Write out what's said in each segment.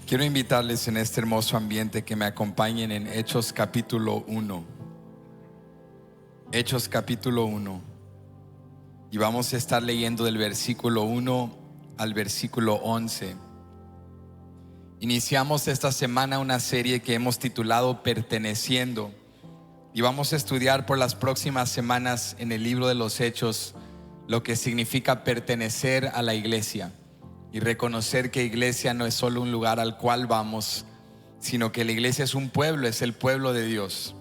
Quiero invitarles en este hermoso ambiente que me acompañen en Hechos capítulo 1. Hechos capítulo 1. Y vamos a estar leyendo del versículo 1 al versículo 11. Iniciamos esta semana una serie que hemos titulado Perteneciendo. Y vamos a estudiar por las próximas semanas en el libro de los Hechos lo que significa pertenecer a la iglesia. Y reconocer que iglesia no es solo un lugar al cual vamos, sino que la iglesia es un pueblo, es el pueblo de Dios.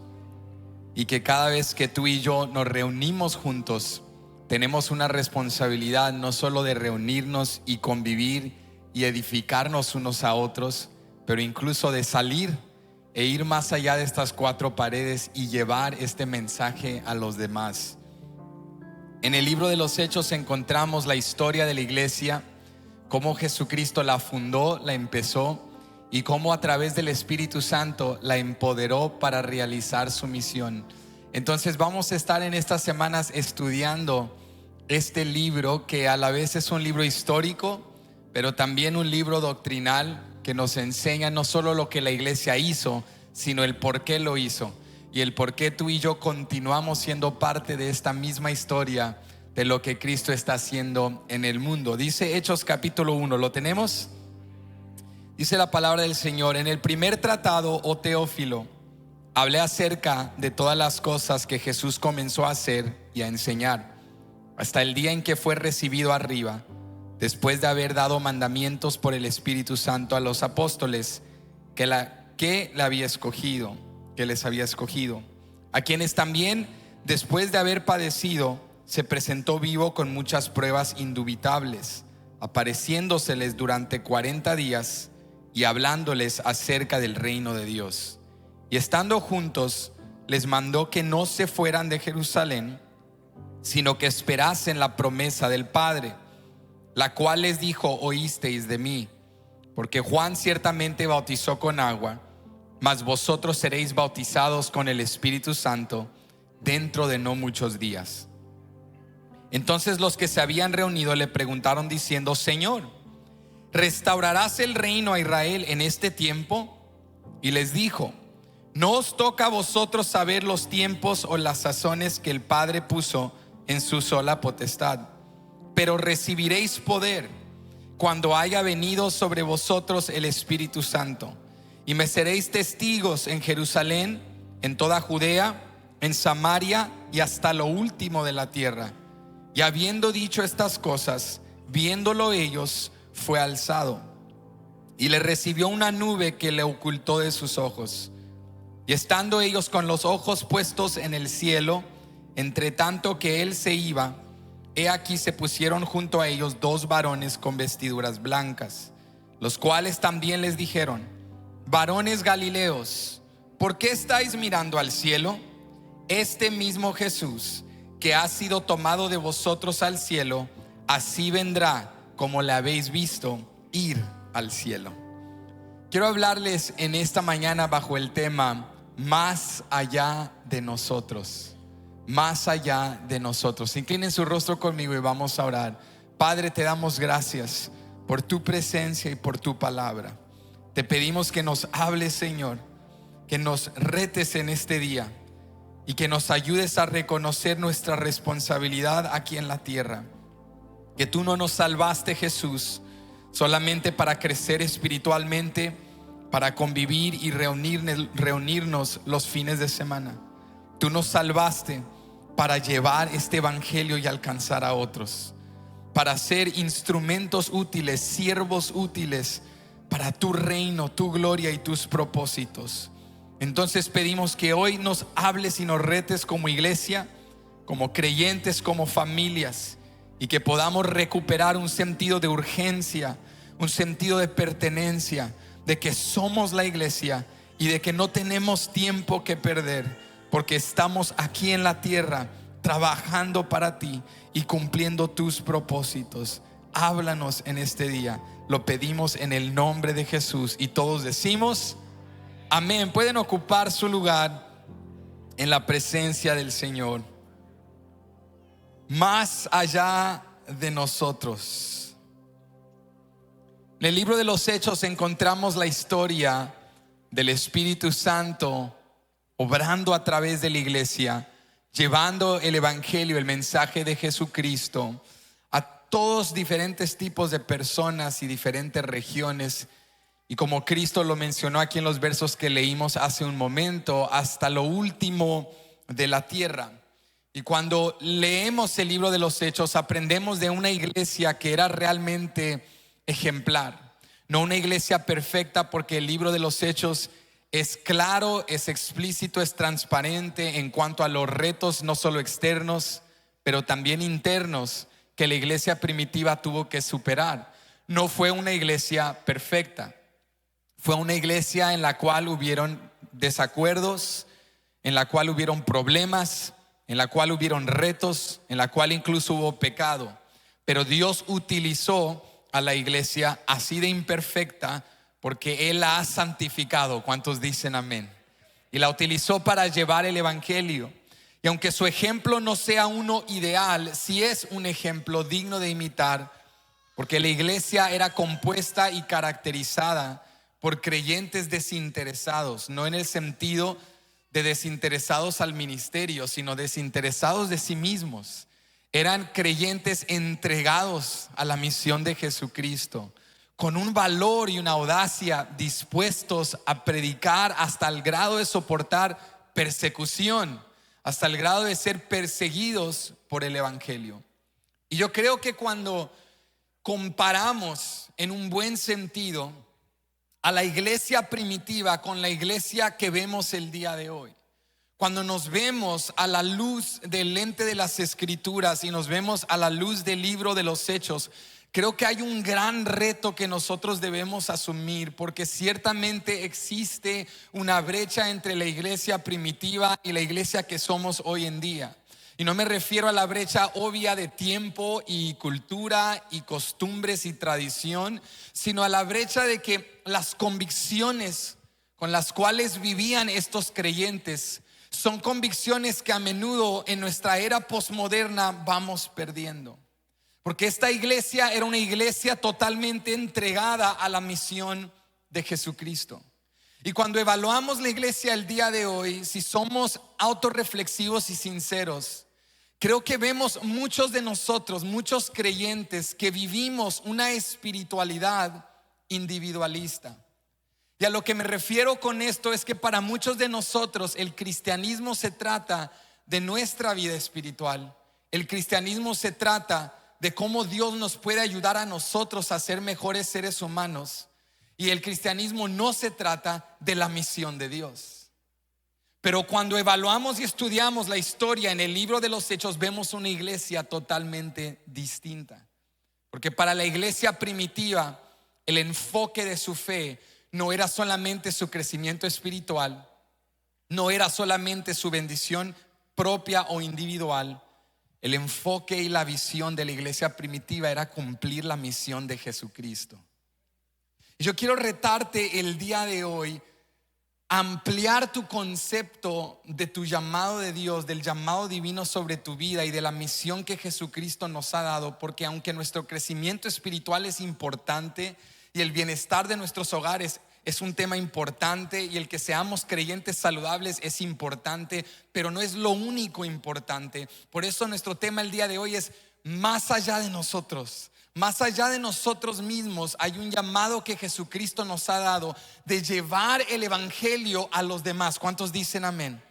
Y que cada vez que tú y yo nos reunimos juntos, tenemos una responsabilidad no solo de reunirnos y convivir y edificarnos unos a otros, pero incluso de salir e ir más allá de estas cuatro paredes y llevar este mensaje a los demás. En el libro de los Hechos encontramos la historia de la iglesia, cómo Jesucristo la fundó, la empezó, y cómo a través del Espíritu Santo la empoderó para realizar su misión. Entonces vamos a estar en estas semanas estudiando este libro, que a la vez es un libro histórico, pero también un libro doctrinal que nos enseña no solo lo que la iglesia hizo, sino el por qué lo hizo, y el por qué tú y yo continuamos siendo parte de esta misma historia de lo que Cristo está haciendo en el mundo. Dice Hechos capítulo 1, ¿lo tenemos? Dice la palabra del Señor: en el primer tratado, oh Teófilo, hablé acerca de todas las cosas que Jesús comenzó a hacer y a enseñar, hasta el día en que fue recibido arriba, después de haber dado mandamientos por el Espíritu Santo a los apóstoles que les había escogido, a quienes también, después de haber padecido, se presentó vivo con muchas pruebas indubitables, apareciéndoseles durante 40 días y hablándoles acerca del reino de Dios. Y estando juntos, les mandó que no se fueran de Jerusalén, sino que esperasen la promesa del Padre, la cual les dijo: oísteis de mí, porque Juan ciertamente bautizó con agua, mas vosotros seréis bautizados con el Espíritu Santo dentro de no muchos días. Entonces los que se habían reunido le preguntaron diciendo: Señor, ¿restaurarás el reino a Israel en este tiempo? Y les dijo: no os toca a vosotros saber los tiempos o las sazones que el Padre puso en su sola potestad, pero recibiréis poder cuando haya venido sobre vosotros el Espíritu Santo, y me seréis testigos en Jerusalén, en toda Judea, en Samaria y hasta lo último de la tierra. Y habiendo dicho estas cosas, viéndolo ellos, fue alzado, y le recibió una nube que le ocultó de sus ojos. Y estando ellos con los ojos puestos en el cielo, entre tanto que él se iba, he aquí se pusieron junto a ellos dos varones con vestiduras blancas, los cuales también les dijeron: varones Galileos, ¿por qué estáis mirando al cielo? Este mismo Jesús que ha sido tomado de vosotros al cielo, así vendrá como le habéis visto ir al cielo. Quiero hablarles en esta mañana bajo el tema más allá de nosotros. Más allá de nosotros. Inclinen su rostro conmigo y vamos a orar. Padre, te damos gracias por tu presencia y por tu palabra. Te pedimos que nos hables, Señor, que nos retes en este día y que nos ayudes a reconocer nuestra responsabilidad aquí en la tierra. Que tú no nos salvaste, Jesús, solamente para crecer espiritualmente, para convivir y reunirnos los fines de semana. Tú nos salvaste para llevar este evangelio y alcanzar a otros, para ser instrumentos útiles, siervos útiles para tu reino, tu gloria y tus propósitos. Entonces pedimos que hoy nos hables y nos retes como iglesia, como creyentes, como familias, y que podamos recuperar un sentido de urgencia, un sentido de pertenencia, de que somos la iglesia y de que no tenemos tiempo que perder, porque estamos aquí en la tierra trabajando para ti y cumpliendo tus propósitos. Háblanos en este día, lo pedimos en el nombre de Jesús, y todos decimos amén. Pueden ocupar su lugar en la presencia del Señor. Más allá de nosotros. En el libro de los Hechos encontramos la historia del Espíritu Santo obrando a través de la iglesia, llevando el evangelio, el mensaje de Jesucristo a todos diferentes tipos de personas y diferentes regiones. Y como Cristo lo mencionó aquí en los versos que leímos hace un momento, hasta lo último de la tierra. Y cuando leemos el libro de los Hechos, aprendemos de una iglesia que era realmente ejemplar. No una iglesia perfecta, porque el libro de los Hechos es claro, es explícito, es transparente en cuanto a los retos, no solo externos, pero también internos, que la iglesia primitiva tuvo que superar. No fue una iglesia perfecta. Fue una iglesia en la cual hubieron desacuerdos, en la cual hubieron problemas, en la cual hubieron retos, en la cual incluso hubo pecado. Pero Dios utilizó a la iglesia así de imperfecta porque Él la ha santificado. ¿Cuántos dicen amén? Y la utilizó para llevar el evangelio. Y aunque su ejemplo no sea uno ideal, sí es un ejemplo digno de imitar, porque la iglesia era compuesta y caracterizada por creyentes desinteresados, no en el sentido de desinteresados al ministerio, sino desinteresados de sí mismos. Eran creyentes entregados a la misión de Jesucristo, con un valor y una audacia, dispuestos a predicar hasta el grado de soportar persecución, hasta el grado de ser perseguidos por el evangelio. Y yo creo que cuando comparamos en un buen sentido a la iglesia primitiva con la iglesia que vemos el día de hoy, cuando nos vemos a la luz del lente de las Escrituras y nos vemos a la luz del libro de los Hechos, creo que hay un gran reto que nosotros debemos asumir, porque ciertamente existe una brecha entre la iglesia primitiva y la iglesia que somos hoy en día. Y no me refiero a la brecha obvia de tiempo y cultura y costumbres y tradición, sino a la brecha de que las convicciones con las cuales vivían estos creyentes son convicciones que a menudo en nuestra era posmoderna vamos perdiendo. Porque esta iglesia era una iglesia totalmente entregada a la misión de Jesucristo. Y cuando evaluamos la iglesia el día de hoy, si somos autorreflexivos y sinceros, creo que vemos muchos de nosotros, muchos creyentes, que vivimos una espiritualidad individualista. Y a lo que me refiero con esto es que para muchos de nosotros el cristianismo se trata de nuestra vida espiritual. El cristianismo se trata de cómo Dios nos puede ayudar a nosotros a ser mejores seres humanos. Y el cristianismo no se trata de la misión de Dios. Pero cuando evaluamos y estudiamos la historia en el libro de los Hechos, vemos una iglesia totalmente distinta. Porque para la iglesia primitiva, el enfoque de su fe no era solamente su crecimiento espiritual, no era solamente su bendición propia o individual. El enfoque y la visión de la iglesia primitiva era cumplir la misión de Jesucristo. Y yo quiero retarte el día de hoy a ampliar tu concepto de tu llamado de Dios, del llamado divino sobre tu vida y de la misión que Jesucristo nos ha dado, porque aunque nuestro crecimiento espiritual es importante y el bienestar de nuestros hogares es un tema importante, y el que seamos creyentes saludables es importante, pero no es lo único importante. Por eso nuestro tema el día de hoy es más allá de nosotros. Más allá de nosotros mismos hay un llamado que Jesucristo nos ha dado de llevar el evangelio a los demás. ¿Cuántos dicen amén?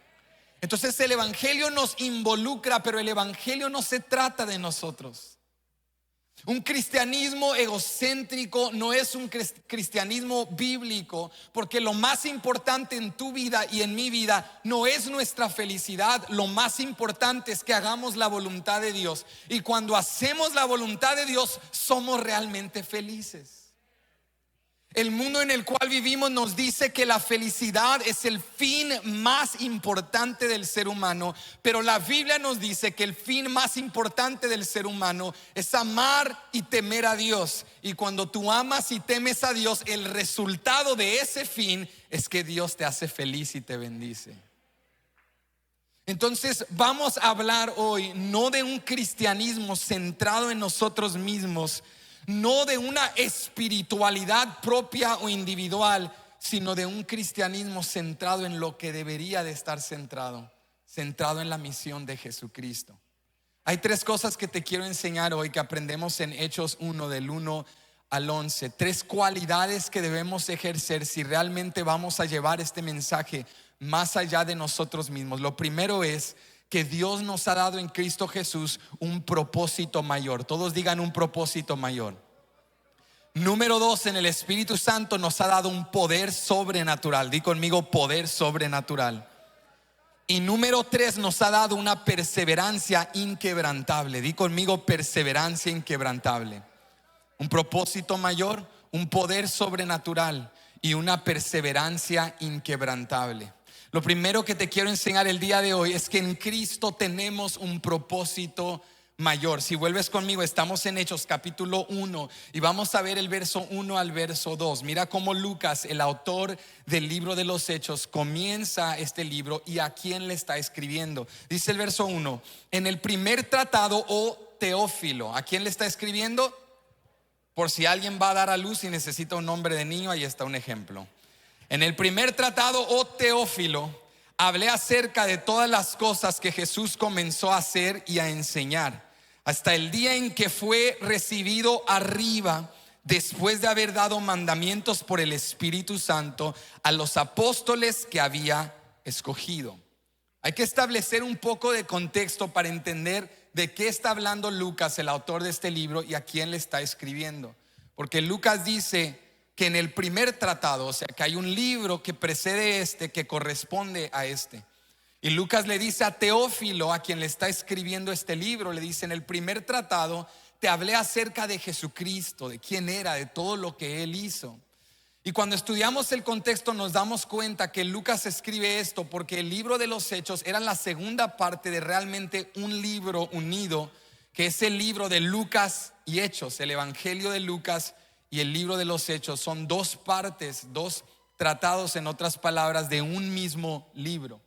Entonces el evangelio nos involucra, pero el evangelio no se trata de nosotros. Un cristianismo egocéntrico no es un cristianismo bíblico, porque lo más importante en tu vida y en mi vida no es nuestra felicidad. Lo más importante es que hagamos la voluntad de Dios, y cuando hacemos la voluntad de Dios somos realmente felices. El mundo en el cual vivimos nos dice que la felicidad es el fin más importante del ser humano, pero la Biblia nos dice que el fin más importante del ser humano es amar y temer a Dios. Y cuando tú amas y temes a Dios, el resultado de ese fin es que Dios te hace feliz y te bendice. Entonces vamos a hablar hoy no de un cristianismo centrado en nosotros mismos, no de una espiritualidad propia o individual, sino de un cristianismo centrado en lo que debería de estar centrado en la misión de Jesucristo. Hay tres cosas que te quiero enseñar hoy que aprendemos en Hechos 1 del 1 al 11. Tres cualidades que debemos ejercer si realmente vamos a llevar este mensaje más allá de nosotros mismos. Lo primero es que Dios nos ha dado en Cristo Jesús un propósito mayor. Todos digan un propósito mayor. Número 2, en el Espíritu Santo nos ha dado un poder sobrenatural. Di conmigo, poder sobrenatural. Y número 3, nos ha dado una perseverancia inquebrantable. Di conmigo, perseverancia inquebrantable. Un propósito mayor, un poder sobrenatural y una perseverancia inquebrantable. Lo primero que te quiero enseñar el día de hoy es que en Cristo tenemos un propósito mayor. Si vuelves conmigo, estamos en Hechos capítulo 1 y vamos a ver el verso 1 al verso 2. Mira cómo Lucas, el autor del libro de los Hechos, comienza este libro y a quién le está escribiendo. Dice el verso 1: en el primer tratado, oh Teófilo. ¿A quién le está escribiendo? Por si alguien va a dar a luz y necesita un nombre de niño, ahí está un ejemplo. En el primer tratado, oh Teófilo, hablé acerca de todas las cosas que Jesús comenzó a hacer y a enseñar, hasta el día en que fue recibido arriba, después de haber dado mandamientos por el Espíritu Santo a los apóstoles que había escogido. Hay que establecer un poco de contexto para entender de qué está hablando Lucas, el autor de este libro, y a quién le está escribiendo. Porque Lucas dice que en el primer tratado, o sea que hay un libro que precede este, que corresponde a este. Y Lucas le dice a Teófilo, a quien le está escribiendo este libro, le dice: en el primer tratado te hablé acerca de Jesucristo, de quién era, de todo lo que Él hizo. Y cuando estudiamos el contexto nos damos cuenta que Lucas escribe esto porque el libro de los Hechos era la segunda parte de realmente un libro unido, que es el libro de Lucas y Hechos. El Evangelio de Lucas y el libro de los Hechos son dos partes, dos tratados, en otras palabras, de un mismo libro.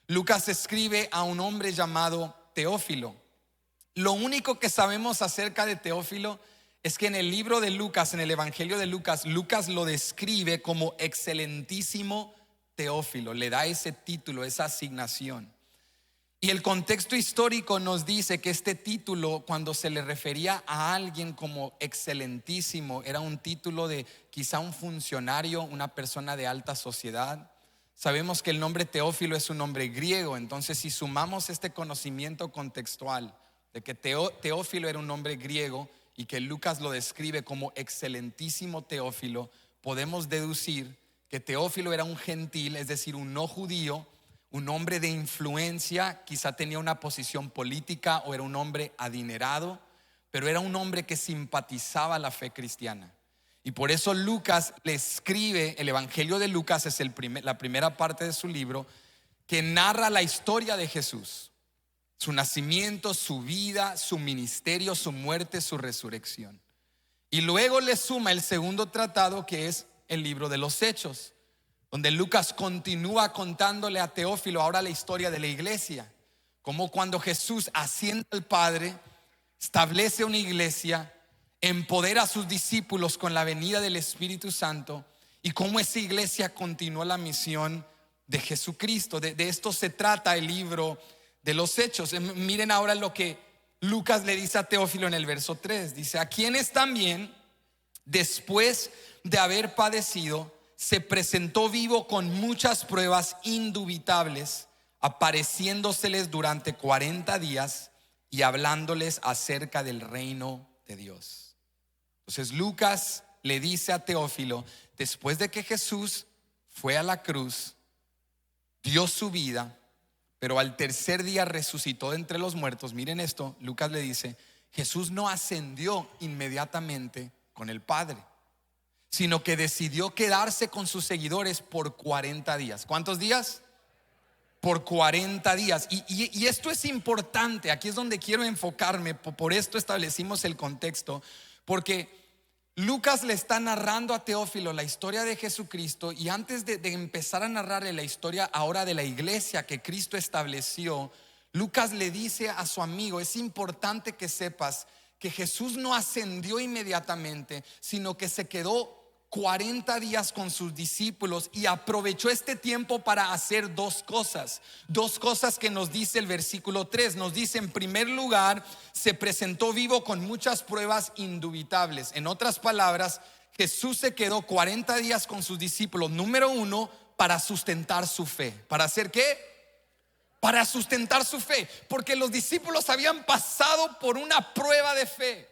Lucas escribe a un hombre llamado Teófilo. Lo único que sabemos acerca de Teófilo es que en el libro de Lucas, en el Evangelio de Lucas, Lucas lo describe como excelentísimo Teófilo. Le da ese título, esa asignación. Y el contexto histórico nos dice que este título, cuando se le refería a alguien como excelentísimo, era un título de quizá un funcionario, una persona de alta sociedad. Sabemos que el nombre Teófilo es un nombre griego, entonces si sumamos este conocimiento contextual de que Teófilo era un nombre griego y que Lucas lo describe como excelentísimo Teófilo, podemos deducir que Teófilo era un gentil, es decir, un no judío, un hombre de influencia, quizá tenía una posición política o era un hombre adinerado, pero era un hombre que simpatizaba la fe cristiana. Y por eso Lucas le escribe, el Evangelio de Lucas es la primera parte de su libro, que narra la historia de Jesús, su nacimiento, su vida, su ministerio, su muerte, su resurrección. Y luego le suma el segundo tratado, que es el libro de los Hechos, donde Lucas continúa contándole a Teófilo ahora la historia de la iglesia, como cuando Jesús asciende al Padre, establece una iglesia, empodera a sus discípulos con la venida del Espíritu Santo, y cómo esa iglesia continuó la misión de Jesucristo. De esto se trata el libro de los Hechos. Miren ahora lo que Lucas le dice a Teófilo en el verso 3. Dice: a quienes también, después de haber padecido, se presentó vivo con muchas pruebas indubitables, apareciéndoseles durante 40 días y hablándoles acerca del reino de Dios. Entonces Lucas le dice a Teófilo, después de que Jesús fue a la cruz, dio su vida, pero al tercer día resucitó de entre los muertos. Miren esto, Lucas le dice: Jesús no ascendió inmediatamente con el Padre, sino que decidió quedarse con sus seguidores por 40 días. ¿Cuántos días? Por 40 días. Y esto es importante, aquí es donde quiero enfocarme, por esto establecimos el contexto, porque Lucas le está narrando a Teófilo la historia de Jesucristo, y antes de empezar a narrarle la historia ahora de la iglesia que Cristo estableció, Lucas le dice a su amigo: es importante que sepas que Jesús no ascendió inmediatamente, sino que se quedó 40 días con sus discípulos y aprovechó este tiempo para hacer dos cosas que nos dice el versículo 3. Nos dice, en primer lugar, se presentó vivo con muchas pruebas indubitables. En otras palabras, Jesús se quedó 40 días con sus discípulos, número uno, para sustentar su fe. ¿Para hacer qué? Para sustentar su fe, porque los discípulos habían pasado por una prueba de fe.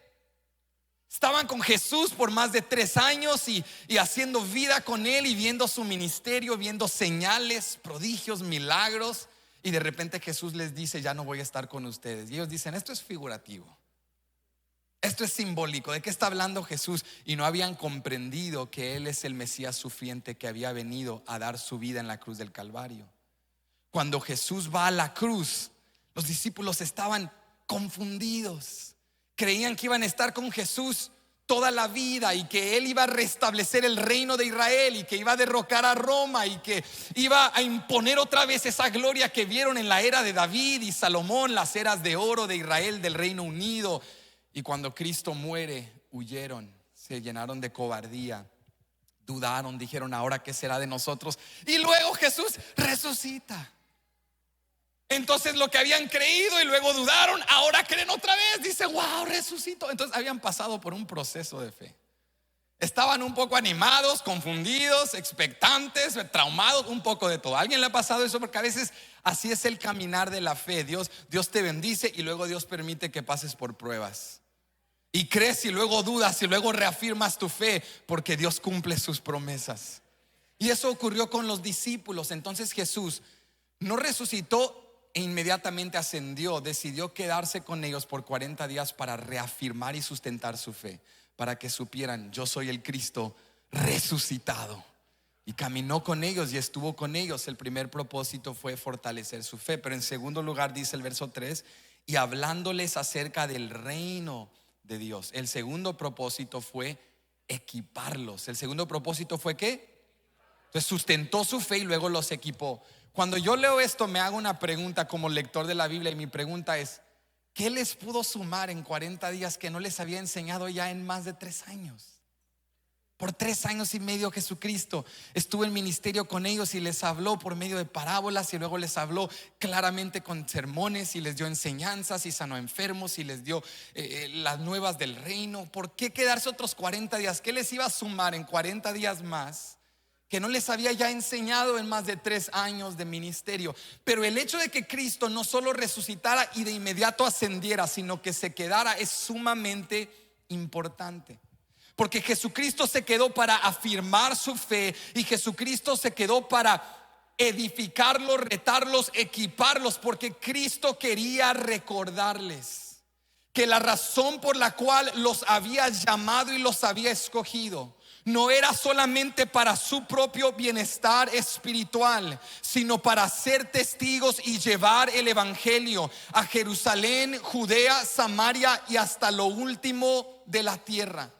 Estaban con Jesús por más de 3 años y haciendo vida con Él y viendo su ministerio, viendo señales, prodigios, milagros. Y de repente Jesús les dice, ya no voy a estar con ustedes. Y ellos dicen, esto es figurativo, esto es simbólico. ¿De qué está hablando Jesús? Y no habían comprendido que Él es el Mesías sufriente que había venido a dar su vida en la cruz del Calvario. Cuando Jesús va a la cruz, los discípulos estaban confundidos. Creían que iban a estar con Jesús toda la vida y que Él iba a restablecer el reino de Israel y que iba a derrocar a Roma y que iba a imponer otra vez esa gloria que vieron en la era de David y Salomón, las eras de oro de Israel, del Reino Unido. Y cuando Cristo muere, huyeron, se llenaron de cobardía, dudaron, dijeron, ¿ahora qué será de nosotros? Y luego Jesús resucita. Entonces lo que habían creído y luego dudaron, ahora creen otra vez. Dice, wow, resucitó. Entonces habían pasado por un proceso de fe. Estaban un poco animados, confundidos, expectantes, traumados, un poco de todo. ¿A alguien le ha pasado eso? Porque a veces así es el caminar de la fe. Dios te bendice y luego Dios permite que pases por pruebas. Y crees y luego dudas y luego reafirmas tu fe, porque Dios cumple sus promesas. Y eso ocurrió con los discípulos. Entonces Jesús no resucitó e inmediatamente ascendió. Decidió quedarse con ellos por 40 días para reafirmar y sustentar su fe, para que supieran, yo soy el Cristo resucitado. Y caminó con ellos y estuvo con ellos. El primer propósito fue fortalecer su fe. Pero en segundo lugar dice el verso 3, y hablándoles acerca del reino de Dios. El segundo propósito fue equiparlos. El segundo propósito fue ¿qué? Entonces sustentó su fe y luego los equipó. Cuando yo leo esto me hago una pregunta como lector de la Biblia, y mi pregunta es, ¿qué les pudo sumar en 40 días que no les había enseñado ya en más de 3 años? Por 3 años y medio Jesucristo estuvo en ministerio con ellos y les habló por medio de parábolas, y luego les habló claramente con sermones y les dio enseñanzas y sanó enfermos y les dio las nuevas del reino. ¿Por qué quedarse otros 40 días? ¿Qué les iba a sumar en 40 días más que no les había ya enseñado en más de 3 años de ministerio? Pero el hecho de que Cristo no solo resucitara y de inmediato ascendiera, sino que se quedara, es sumamente importante. Porque Jesucristo se quedó para afirmar su fe, y Jesucristo se quedó para edificarlos, retarlos, equiparlos, porque Cristo quería recordarles que la razón por la cual los había llamado y los había escogido no era solamente para su propio bienestar espiritual, sino para ser testigos y llevar el evangelio a Jerusalén, Judea, Samaria y hasta lo último de la tierra.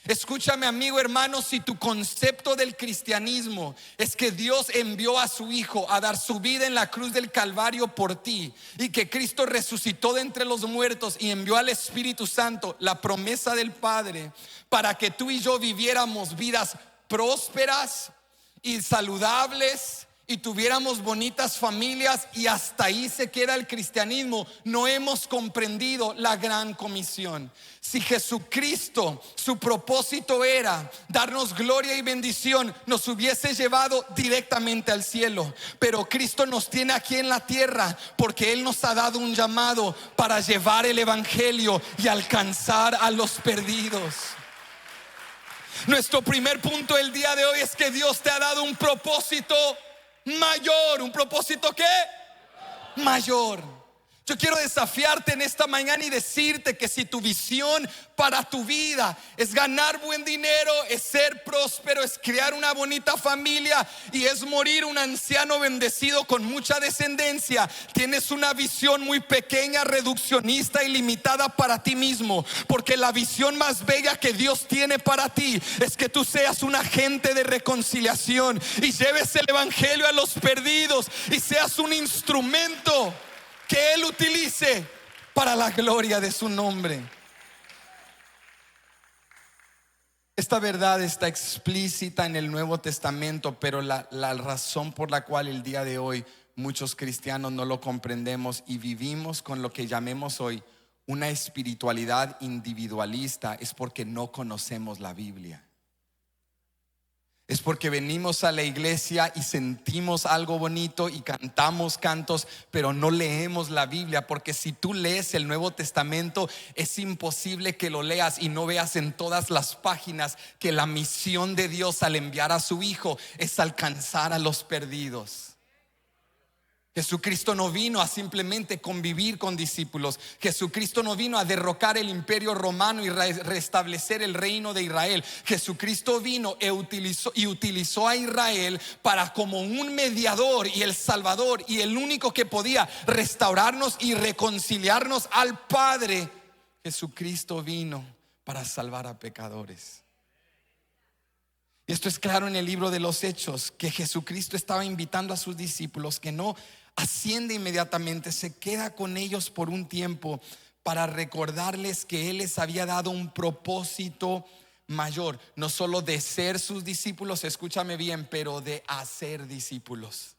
Escúchame, amigo, hermano, si tu concepto del cristianismo es que Dios envió a su Hijo a dar su vida en la cruz del Calvario por ti, y que Cristo resucitó de entre los muertos y envió al Espíritu Santo, la promesa del Padre, para que tú y yo viviéramos vidas prósperas y saludables y tuviéramos bonitas familias, y hasta ahí se queda el cristianismo, no hemos comprendido la gran comisión. Si Jesucristo, su propósito era darnos gloria y bendición, nos hubiese llevado directamente al cielo. Pero Cristo nos tiene aquí en la tierra porque Él nos ha dado un llamado para llevar el evangelio y alcanzar a los perdidos. Nuestro primer punto del día de hoy es que Dios te ha dado un propósito mayor. ¿Un propósito qué? Mayor. Yo quiero desafiarte en esta mañana y decirte que si tu visión para tu vida es ganar buen dinero, es ser próspero, es crear una bonita familia y es morir un anciano bendecido con mucha descendencia, tienes una visión muy pequeña, reduccionista y limitada para ti mismo. Porque la visión más bella que Dios tiene para ti es que tú seas un agente de reconciliación y lleves el evangelio a los perdidos y seas un instrumento que Él utilice para la gloria de su nombre. Esta verdad está explícita en el Nuevo Testamento, pero la razón por la cual el día de hoy muchos cristianos no lo comprendemos y vivimos con lo que llamemos hoy una espiritualidad individualista es porque no conocemos la Biblia. Es porque venimos a la iglesia y sentimos algo bonito y cantamos cantos, pero no leemos la Biblia. Porque si tú lees el Nuevo Testamento, es imposible que lo leas y no veas en todas las páginas que la misión de Dios al enviar a su Hijo es alcanzar a los perdidos. Jesucristo no vino a simplemente convivir con discípulos. Jesucristo no vino a derrocar el imperio romano y restablecer el reino de Israel. Jesucristo vino y utilizó a Israel para como un mediador y el salvador y el único que podía restaurarnos y reconciliarnos al Padre. Jesucristo vino para salvar a pecadores. Y esto es claro en el libro de los Hechos, que Jesucristo estaba invitando a sus discípulos que no asciende inmediatamente, se queda con ellos por un tiempo para recordarles que Él les había dado un propósito mayor, no solo de ser sus discípulos, escúchame bien, pero de hacer discípulos.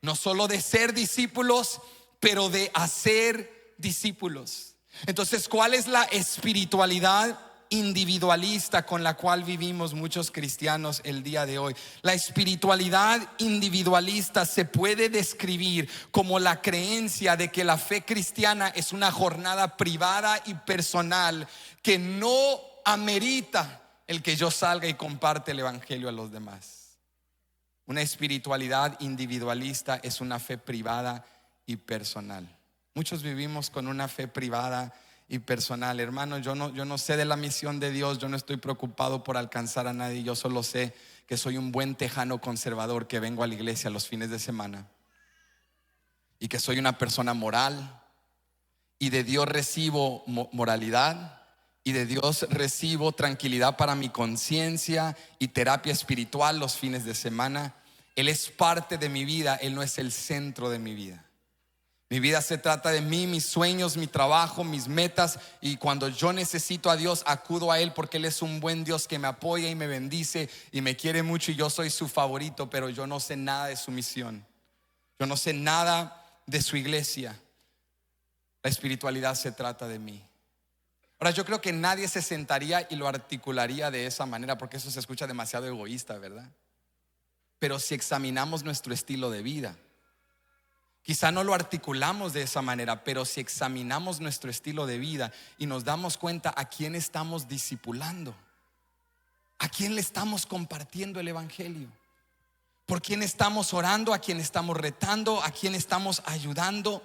No solo de ser discípulos, pero de hacer discípulos. Entonces, ¿cuál es la espiritualidad individualista con la cual vivimos muchos cristianos el día de hoy? La espiritualidad individualista se puede describir como la creencia de que la fe cristiana es una jornada privada y personal que no amerita el que yo salga y comparte el evangelio a los demás. Una espiritualidad individualista es una fe privada y personal. Muchos vivimos con una fe privada y personal. Hermano, yo no sé de la misión de Dios. Yo no estoy preocupado por alcanzar a nadie. Yo solo sé que soy un buen tejano conservador que vengo a la iglesia los fines de semana y que soy una persona moral y de Dios recibo moralidad y de Dios recibo tranquilidad para mi conciencia y terapia espiritual los fines de semana. Él es parte de mi vida, Él no es el centro de mi vida. Mi vida se trata de mí, mis sueños, mi trabajo, mis metas. Y cuando yo necesito a Dios, acudo a Él porque Él es un buen Dios que me apoya y me bendice y me quiere mucho y yo soy su favorito. Pero yo no sé nada de su misión. Yo no sé nada de su iglesia. La espiritualidad se trata de mí. Ahora, yo creo que nadie se sentaría y lo articularía de esa manera porque eso se escucha demasiado egoísta, ¿verdad? Pero si examinamos nuestro estilo de vida, quizá no lo articulamos de esa manera, pero si examinamos nuestro estilo de vida y nos damos cuenta a quién estamos discipulando, a quién le estamos compartiendo el evangelio, por quién estamos orando, a quién estamos retando, a quién estamos ayudando.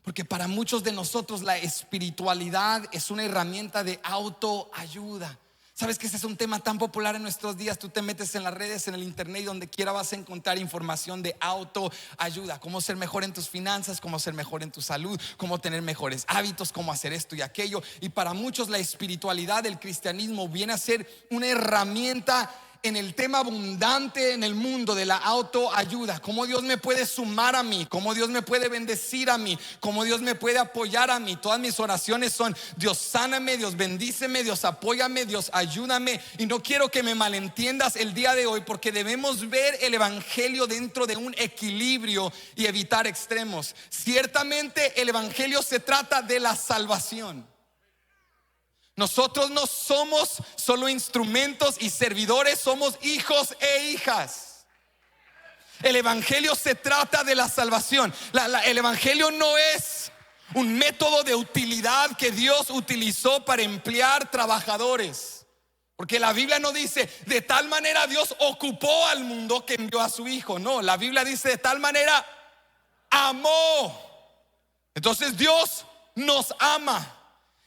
Porque para muchos de nosotros la espiritualidad es una herramienta de autoayuda. ¿Sabes que ese es un tema tan popular en nuestros días? Tú te metes en las redes, en el internet y donde quiera vas a encontrar información de autoayuda. Cómo ser mejor en tus finanzas, cómo ser mejor en tu salud, cómo tener mejores hábitos, cómo hacer esto y aquello. Y para muchos la espiritualidad del cristianismo viene a ser una herramienta en el tema abundante en el mundo de la autoayuda. Cómo Dios me puede sumar a mí, cómo Dios me puede bendecir a mí, cómo Dios me puede apoyar a mí. Todas mis oraciones son: Dios sáname, Dios bendíceme, Dios apóyame, Dios ayúdame. Y no quiero que me malentiendas el día de hoy, porque debemos ver el evangelio dentro de un equilibrio y evitar extremos. Ciertamente el evangelio se trata de la salvación. Nosotros no somos solo instrumentos y servidores, somos hijos e hijas. El evangelio se trata de la salvación. El evangelio no es un método de utilidad que Dios utilizó para emplear trabajadores. Porque la Biblia no dice: de tal manera Dios ocupó al mundo que envió a su Hijo. No, la Biblia dice: de tal manera amó. Entonces Dios nos ama.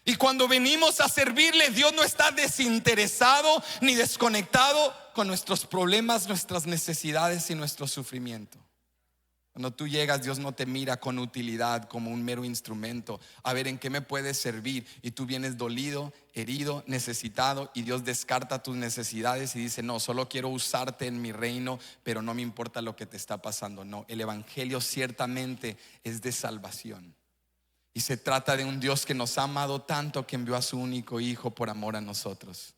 Y cuando venimos a servirle, Dios no está desinteresado ni desconectado con nuestros problemas, nuestras necesidades y nuestro sufrimiento. Cuando tú llegas, Dios no te mira con utilidad como un mero instrumento. A ver, ¿en qué me puedes servir? Y tú vienes dolido, herido, necesitado, y Dios descarta tus necesidades y dice: no, solo quiero usarte en mi reino, pero no me importa lo que te está pasando. No, el evangelio ciertamente es de salvación. Y se trata de un Dios que nos ha amado tanto que envió a su único Hijo por amor a nosotros.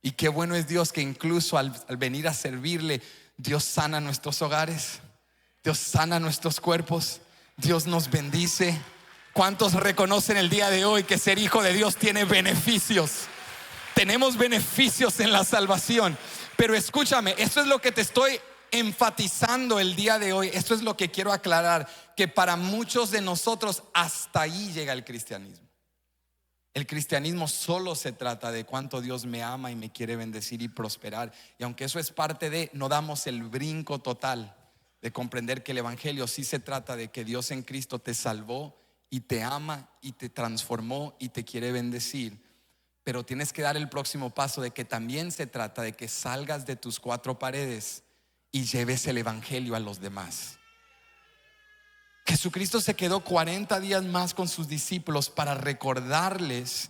Y qué bueno es Dios que incluso al venir a servirle, Dios sana nuestros hogares, Dios sana nuestros cuerpos, Dios nos bendice. ¿Cuántos reconocen el día de hoy que ser hijo de Dios tiene beneficios? Tenemos beneficios en la salvación. Pero escúchame, esto es lo que te estoy enfatizando el día de hoy. Esto es lo que quiero aclarar, que para muchos de nosotros hasta ahí llega el cristianismo. El cristianismo solo se trata de cuánto Dios me ama y me quiere bendecir y prosperar. Y aunque eso es parte de, no damos el brinco total de comprender que el evangelio sí se trata de que Dios en Cristo te salvó y te ama y te transformó y te quiere bendecir. Pero tienes que dar el próximo paso de que también se trata de que salgas de tus cuatro paredes y lleves el evangelio a los demás. Jesucristo se quedó 40 días más con sus discípulos para recordarles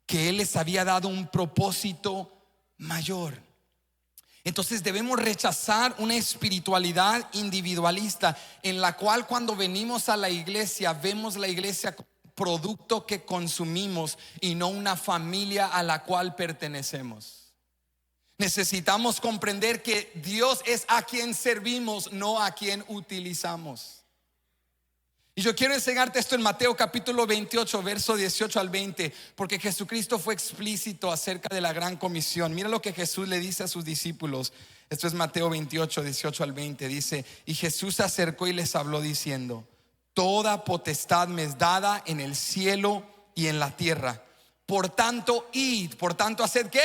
que Él les había dado un propósito mayor. Entonces debemos rechazar una espiritualidad individualista en la cual cuando venimos a la iglesia vemos la iglesia como un producto que consumimos y no una familia a la cual pertenecemos. Necesitamos comprender que Dios es a quien servimos, no a quien utilizamos. Y yo quiero enseñarte esto en Mateo capítulo 28, verso 18 al 20, porque Jesucristo fue explícito acerca de la gran comisión. Mira lo que Jesús le dice a sus discípulos. Esto es Mateo 28, 18 al 20. Dice: y Jesús se acercó y les habló diciendo: toda potestad me es dada en el cielo y en la tierra. Por tanto, id. Por tanto, ¿haced qué?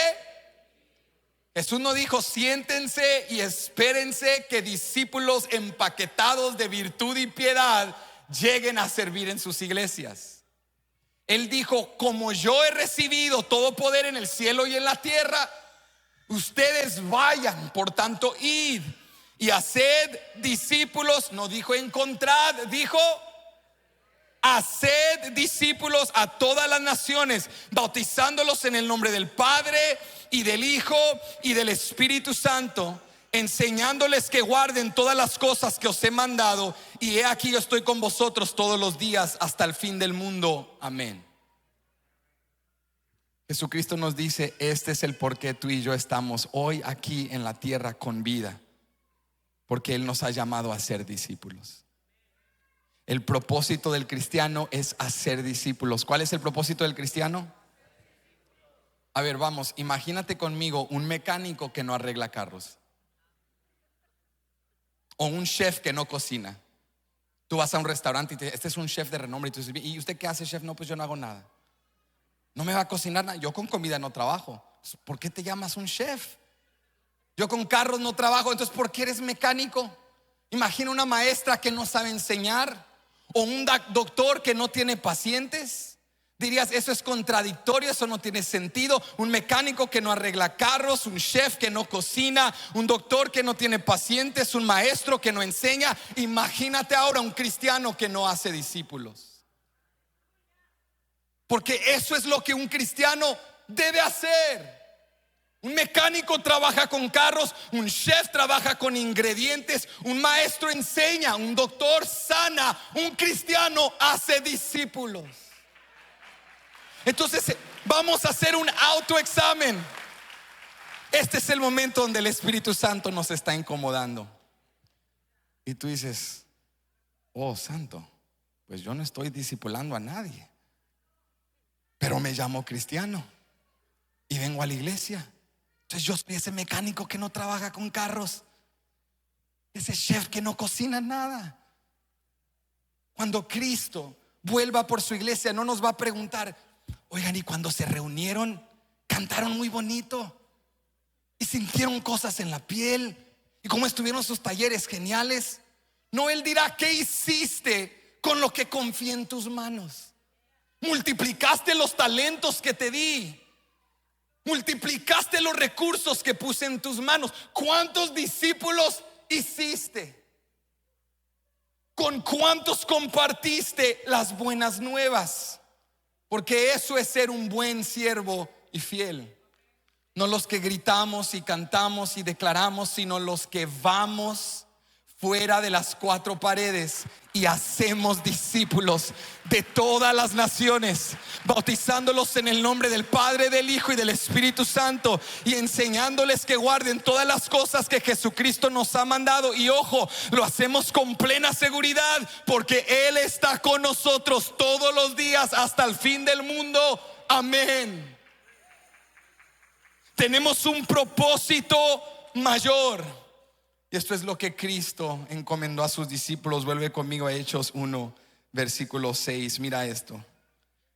Jesús no dijo: siéntense y espérense que discípulos empaquetados de virtud y piedad lleguen a servir en sus iglesias. Él dijo: como yo he recibido todo poder en el cielo y en la tierra, ustedes vayan. Por tanto, id y haced discípulos. No dijo encontrad, dijo haced discípulos a todas las naciones, bautizándolos en el nombre del Padre y del Hijo y del Espíritu Santo, enseñándoles que guarden todas las cosas que os he mandado, y he aquí yo estoy con vosotros todos los días hasta el fin del mundo. Amén. Jesucristo nos dice: este es el por qué tú y yo estamos hoy aquí en la tierra con vida, porque Él nos ha llamado a ser discípulos. El propósito del cristiano es hacer discípulos. ¿Cuál es el propósito del cristiano? A ver, vamos, imagínate conmigo un mecánico que no arregla carros, o un chef que no cocina. Tú vas a un restaurante y te dices: este es un chef de renombre, y tú dices: ¿y usted qué hace, chef? No, pues yo no hago nada. No me va a cocinar nada. Yo con comida no trabajo. ¿Por qué te llamas un chef? Yo con carros no trabajo. Entonces, ¿por qué eres mecánico? Imagina una maestra que no sabe enseñar, o un doctor que no tiene pacientes. Dirías: eso es contradictorio, eso no tiene sentido. Un mecánico que no arregla carros, un chef que no cocina, un doctor que no tiene pacientes, un maestro que no enseña. Imagínate ahora un cristiano que no hace discípulos. Porque eso es lo que un cristiano debe hacer. Un mecánico trabaja con carros, un chef trabaja con ingredientes, un maestro enseña, un doctor sana, un cristiano hace discípulos. Entonces vamos a hacer un autoexamen. Este es el momento donde el Espíritu Santo nos está incomodando. Y tú dices: oh, santo, pues yo no estoy discipulando a nadie, pero me llamo cristiano y vengo a la iglesia. Entonces yo soy ese mecánico que no trabaja con carros, ese chef que no cocina nada. Cuando Cristo vuelva por su iglesia, no nos va a preguntar: oigan, y cuando se reunieron, cantaron muy bonito y sintieron cosas en la piel, y cómo estuvieron sus talleres geniales. No, Él dirá: ¿qué hiciste con lo que confié en tus manos? Multiplicaste los talentos que te di, multiplicaste los recursos que puse en tus manos. ¿Cuántos discípulos hiciste? ¿Con cuántos compartiste las buenas nuevas? Porque eso es ser un buen siervo y fiel. No los que gritamos y cantamos y declaramos, sino los que vamos fuera de las cuatro paredes y hacemos discípulos de todas las naciones, bautizándolos en el nombre del Padre, del Hijo y del Espíritu Santo, y enseñándoles que guarden todas las cosas que Jesucristo nos ha mandado. Y ojo, lo hacemos con plena seguridad, porque Él está con nosotros todos los días hasta el fin del mundo. Amén. Tenemos un propósito mayor. Y esto es lo que Cristo encomendó a sus discípulos. Vuelve conmigo a Hechos 1, versículo 6. Mira esto.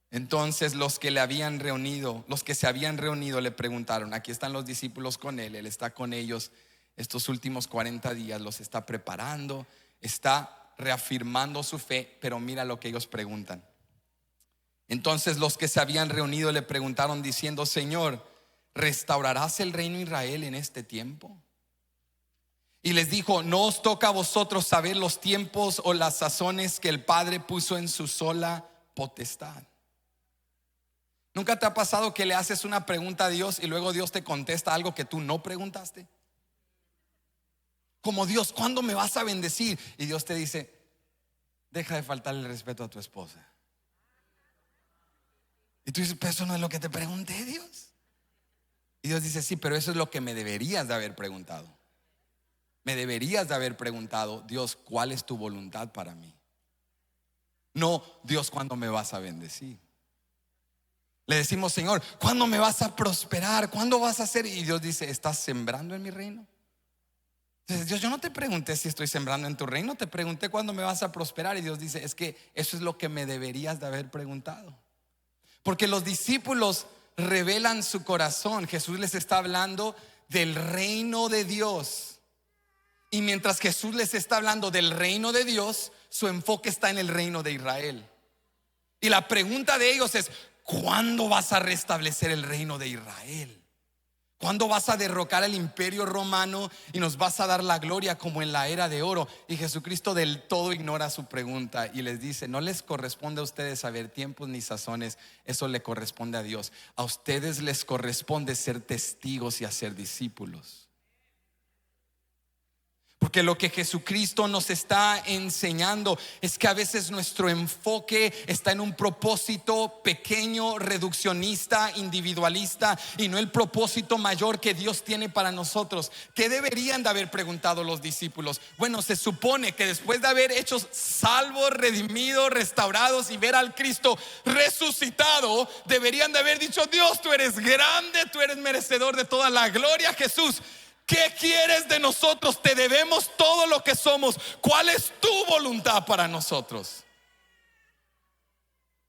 Entonces los que se habían reunido le preguntaron. Aquí están los discípulos con Él. Él está con ellos estos últimos 40 días. Los está preparando, está reafirmando su fe. Pero mira lo que ellos preguntan. Entonces los que se habían reunido le preguntaron diciendo: Señor, ¿restaurarás el reino de Israel en este tiempo? Y les dijo: no os toca a vosotros saber los tiempos o las sazones que el Padre puso en su sola potestad. ¿Nunca te ha pasado que le haces una pregunta a Dios y luego Dios te contesta algo que tú no preguntaste? Como: Dios, ¿cuándo me vas a bendecir? Y Dios te dice: deja de faltarle el respeto a tu esposa. Y tú dices: pero eso no es lo que te pregunté, Dios. Y Dios dice: sí, pero eso es lo que me deberías de haber preguntado. Me deberías de haber preguntado: Dios, ¿cuál es tu voluntad para mí? No: Dios, ¿cuándo me vas a bendecir? Le decimos: Señor, ¿cuándo me vas a prosperar? ¿Cuándo vas a hacer? Y Dios dice: ¿estás sembrando en mi reino? Entonces, Dios, yo no te pregunté si estoy sembrando en tu reino, te pregunté cuándo me vas a prosperar. Y Dios dice: es que eso es lo que me deberías de haber preguntado. Porque los discípulos revelan su corazón. Jesús les está hablando del reino de Dios. Y mientras Jesús les está hablando del reino de Dios, su enfoque está en el reino de Israel. Y la pregunta de ellos es: ¿cuándo vas a restablecer el reino de Israel? ¿Cuándo vas a derrocar el imperio romano y nos vas a dar la gloria como en la era de oro? Y Jesucristo del todo ignora su pregunta y les dice: no les corresponde a ustedes saber tiempos ni sazones, eso le corresponde a Dios. A ustedes les corresponde ser testigos y hacer discípulos. Porque lo que Jesucristo nos está enseñando es que a veces nuestro enfoque está en un propósito pequeño, reduccionista, individualista, y no el propósito mayor que Dios tiene para nosotros. ¿Qué deberían de haber preguntado los discípulos? Bueno, se supone que después de haber hecho salvos, redimidos, restaurados y ver al Cristo resucitado, deberían de haber dicho: Dios, tú eres grande, tú eres merecedor de toda la gloria. Jesús, ¿qué quieres de nosotros? Te debemos todo lo que somos. ¿Cuál es tu voluntad para nosotros?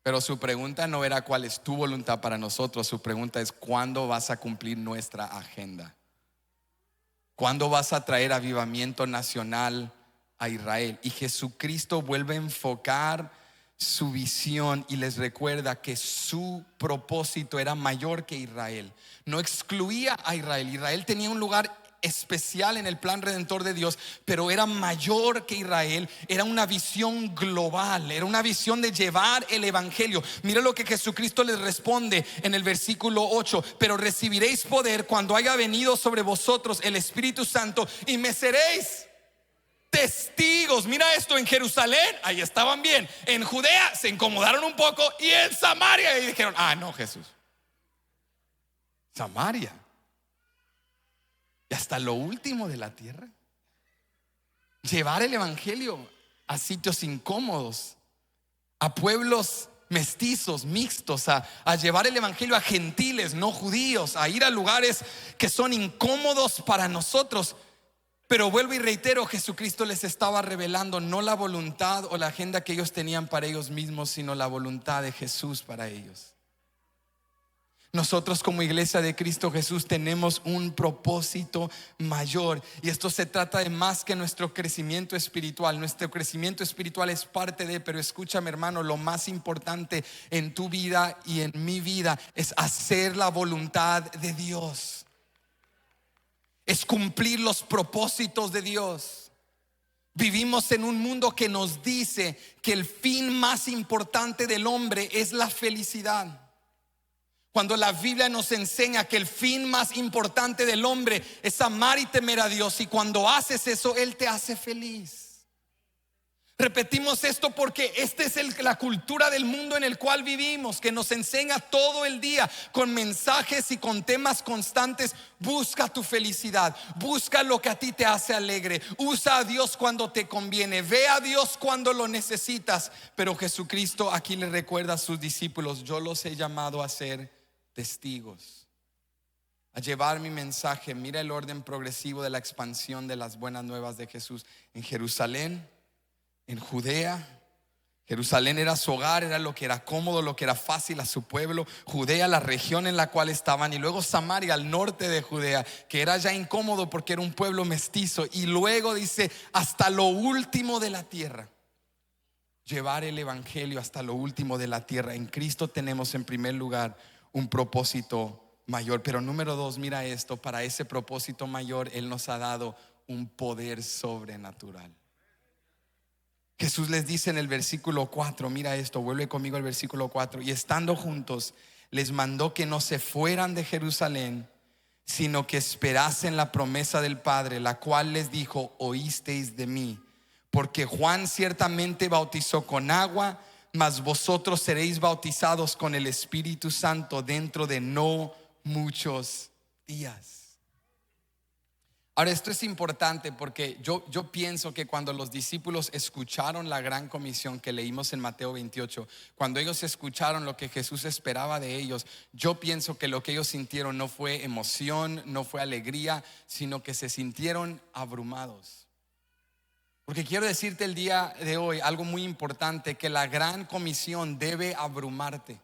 Pero su pregunta no era cuál es tu voluntad para nosotros. Su pregunta es: ¿cuándo vas a cumplir nuestra agenda? ¿Cuándo vas a traer avivamiento nacional a Israel? Y Jesucristo vuelve a enfocar su visión y les recuerda que su propósito era mayor que Israel. No excluía a Israel. Israel tenía un lugar especial en el plan redentor de Dios, pero era mayor que Israel. Era una visión global, era una visión de llevar el evangelio. Mira lo que Jesucristo les responde en el versículo 8: pero recibiréis poder cuando haya venido sobre vosotros el Espíritu Santo, y me seréis testigos. Mira esto: en Jerusalén, ahí estaban bien; en Judea se incomodaron un poco, y en Samaria, y dijeron: ah, no, Jesús, Samaria, y hasta lo último de la tierra. Llevar el evangelio a sitios incómodos, a pueblos mestizos, mixtos, a llevar el evangelio a gentiles, no judíos, a ir a lugares que son incómodos para nosotros. Pero vuelvo y reitero, Jesucristo les estaba revelando no la voluntad o la agenda que ellos tenían para ellos mismos, sino la voluntad de Jesús para ellos. Nosotros como iglesia de Cristo Jesús tenemos un propósito mayor, y esto se trata de más que nuestro crecimiento espiritual. Nuestro crecimiento espiritual es parte de, pero escúchame, hermano, lo más importante en tu vida y en mi vida es hacer la voluntad de Dios, es cumplir los propósitos de Dios. Vivimos en un mundo que nos dice que el fin más importante del hombre es la felicidad. Cuando la Biblia nos enseña que el fin más importante del hombre es amar y temer a Dios, y cuando haces eso, Él te hace feliz. Repetimos esto porque esta es la cultura del mundo en el cual vivimos, que nos enseña todo el día con mensajes y con temas constantes. Busca tu felicidad, busca lo que a ti te hace alegre, usa a Dios cuando te conviene, ve a Dios cuando lo necesitas. Pero Jesucristo aquí le recuerda a sus discípulos: yo los he llamado a ser testigos, a llevar mi mensaje. Mira el orden progresivo de la expansión de las buenas nuevas de Jesús. En Jerusalén, en Judea. Jerusalén era su hogar, era lo que era cómodo, lo que era fácil a su pueblo. Judea, la región en la cual estaban. Y luego Samaria, al norte de Judea, que era ya incómodo porque era un pueblo mestizo. Y luego dice: hasta lo último de la tierra. Llevar el evangelio hasta lo último de la tierra. En Cristo tenemos en primer lugar un propósito mayor. Pero número dos, mira esto: para ese propósito mayor Él nos ha dado un poder sobrenatural. Jesús les dice en el versículo 4, mira esto, vuelve conmigo al versículo 4: y estando juntos les mandó que no se fueran de Jerusalén, sino que esperasen la promesa del Padre, la cual les dijo: oísteis de mí. Porque Juan ciertamente bautizó con agua, mas vosotros seréis bautizados con el Espíritu Santo dentro de no muchos días. Ahora, esto es importante porque yo pienso que cuando los discípulos escucharon la gran comisión que leímos en Mateo 28, cuando ellos escucharon lo que Jesús esperaba de ellos, yo pienso que lo que ellos sintieron no fue emoción, no fue alegría, sino que se sintieron abrumados. Porque quiero decirte el día de hoy algo muy importante: que la gran comisión debe abrumarte.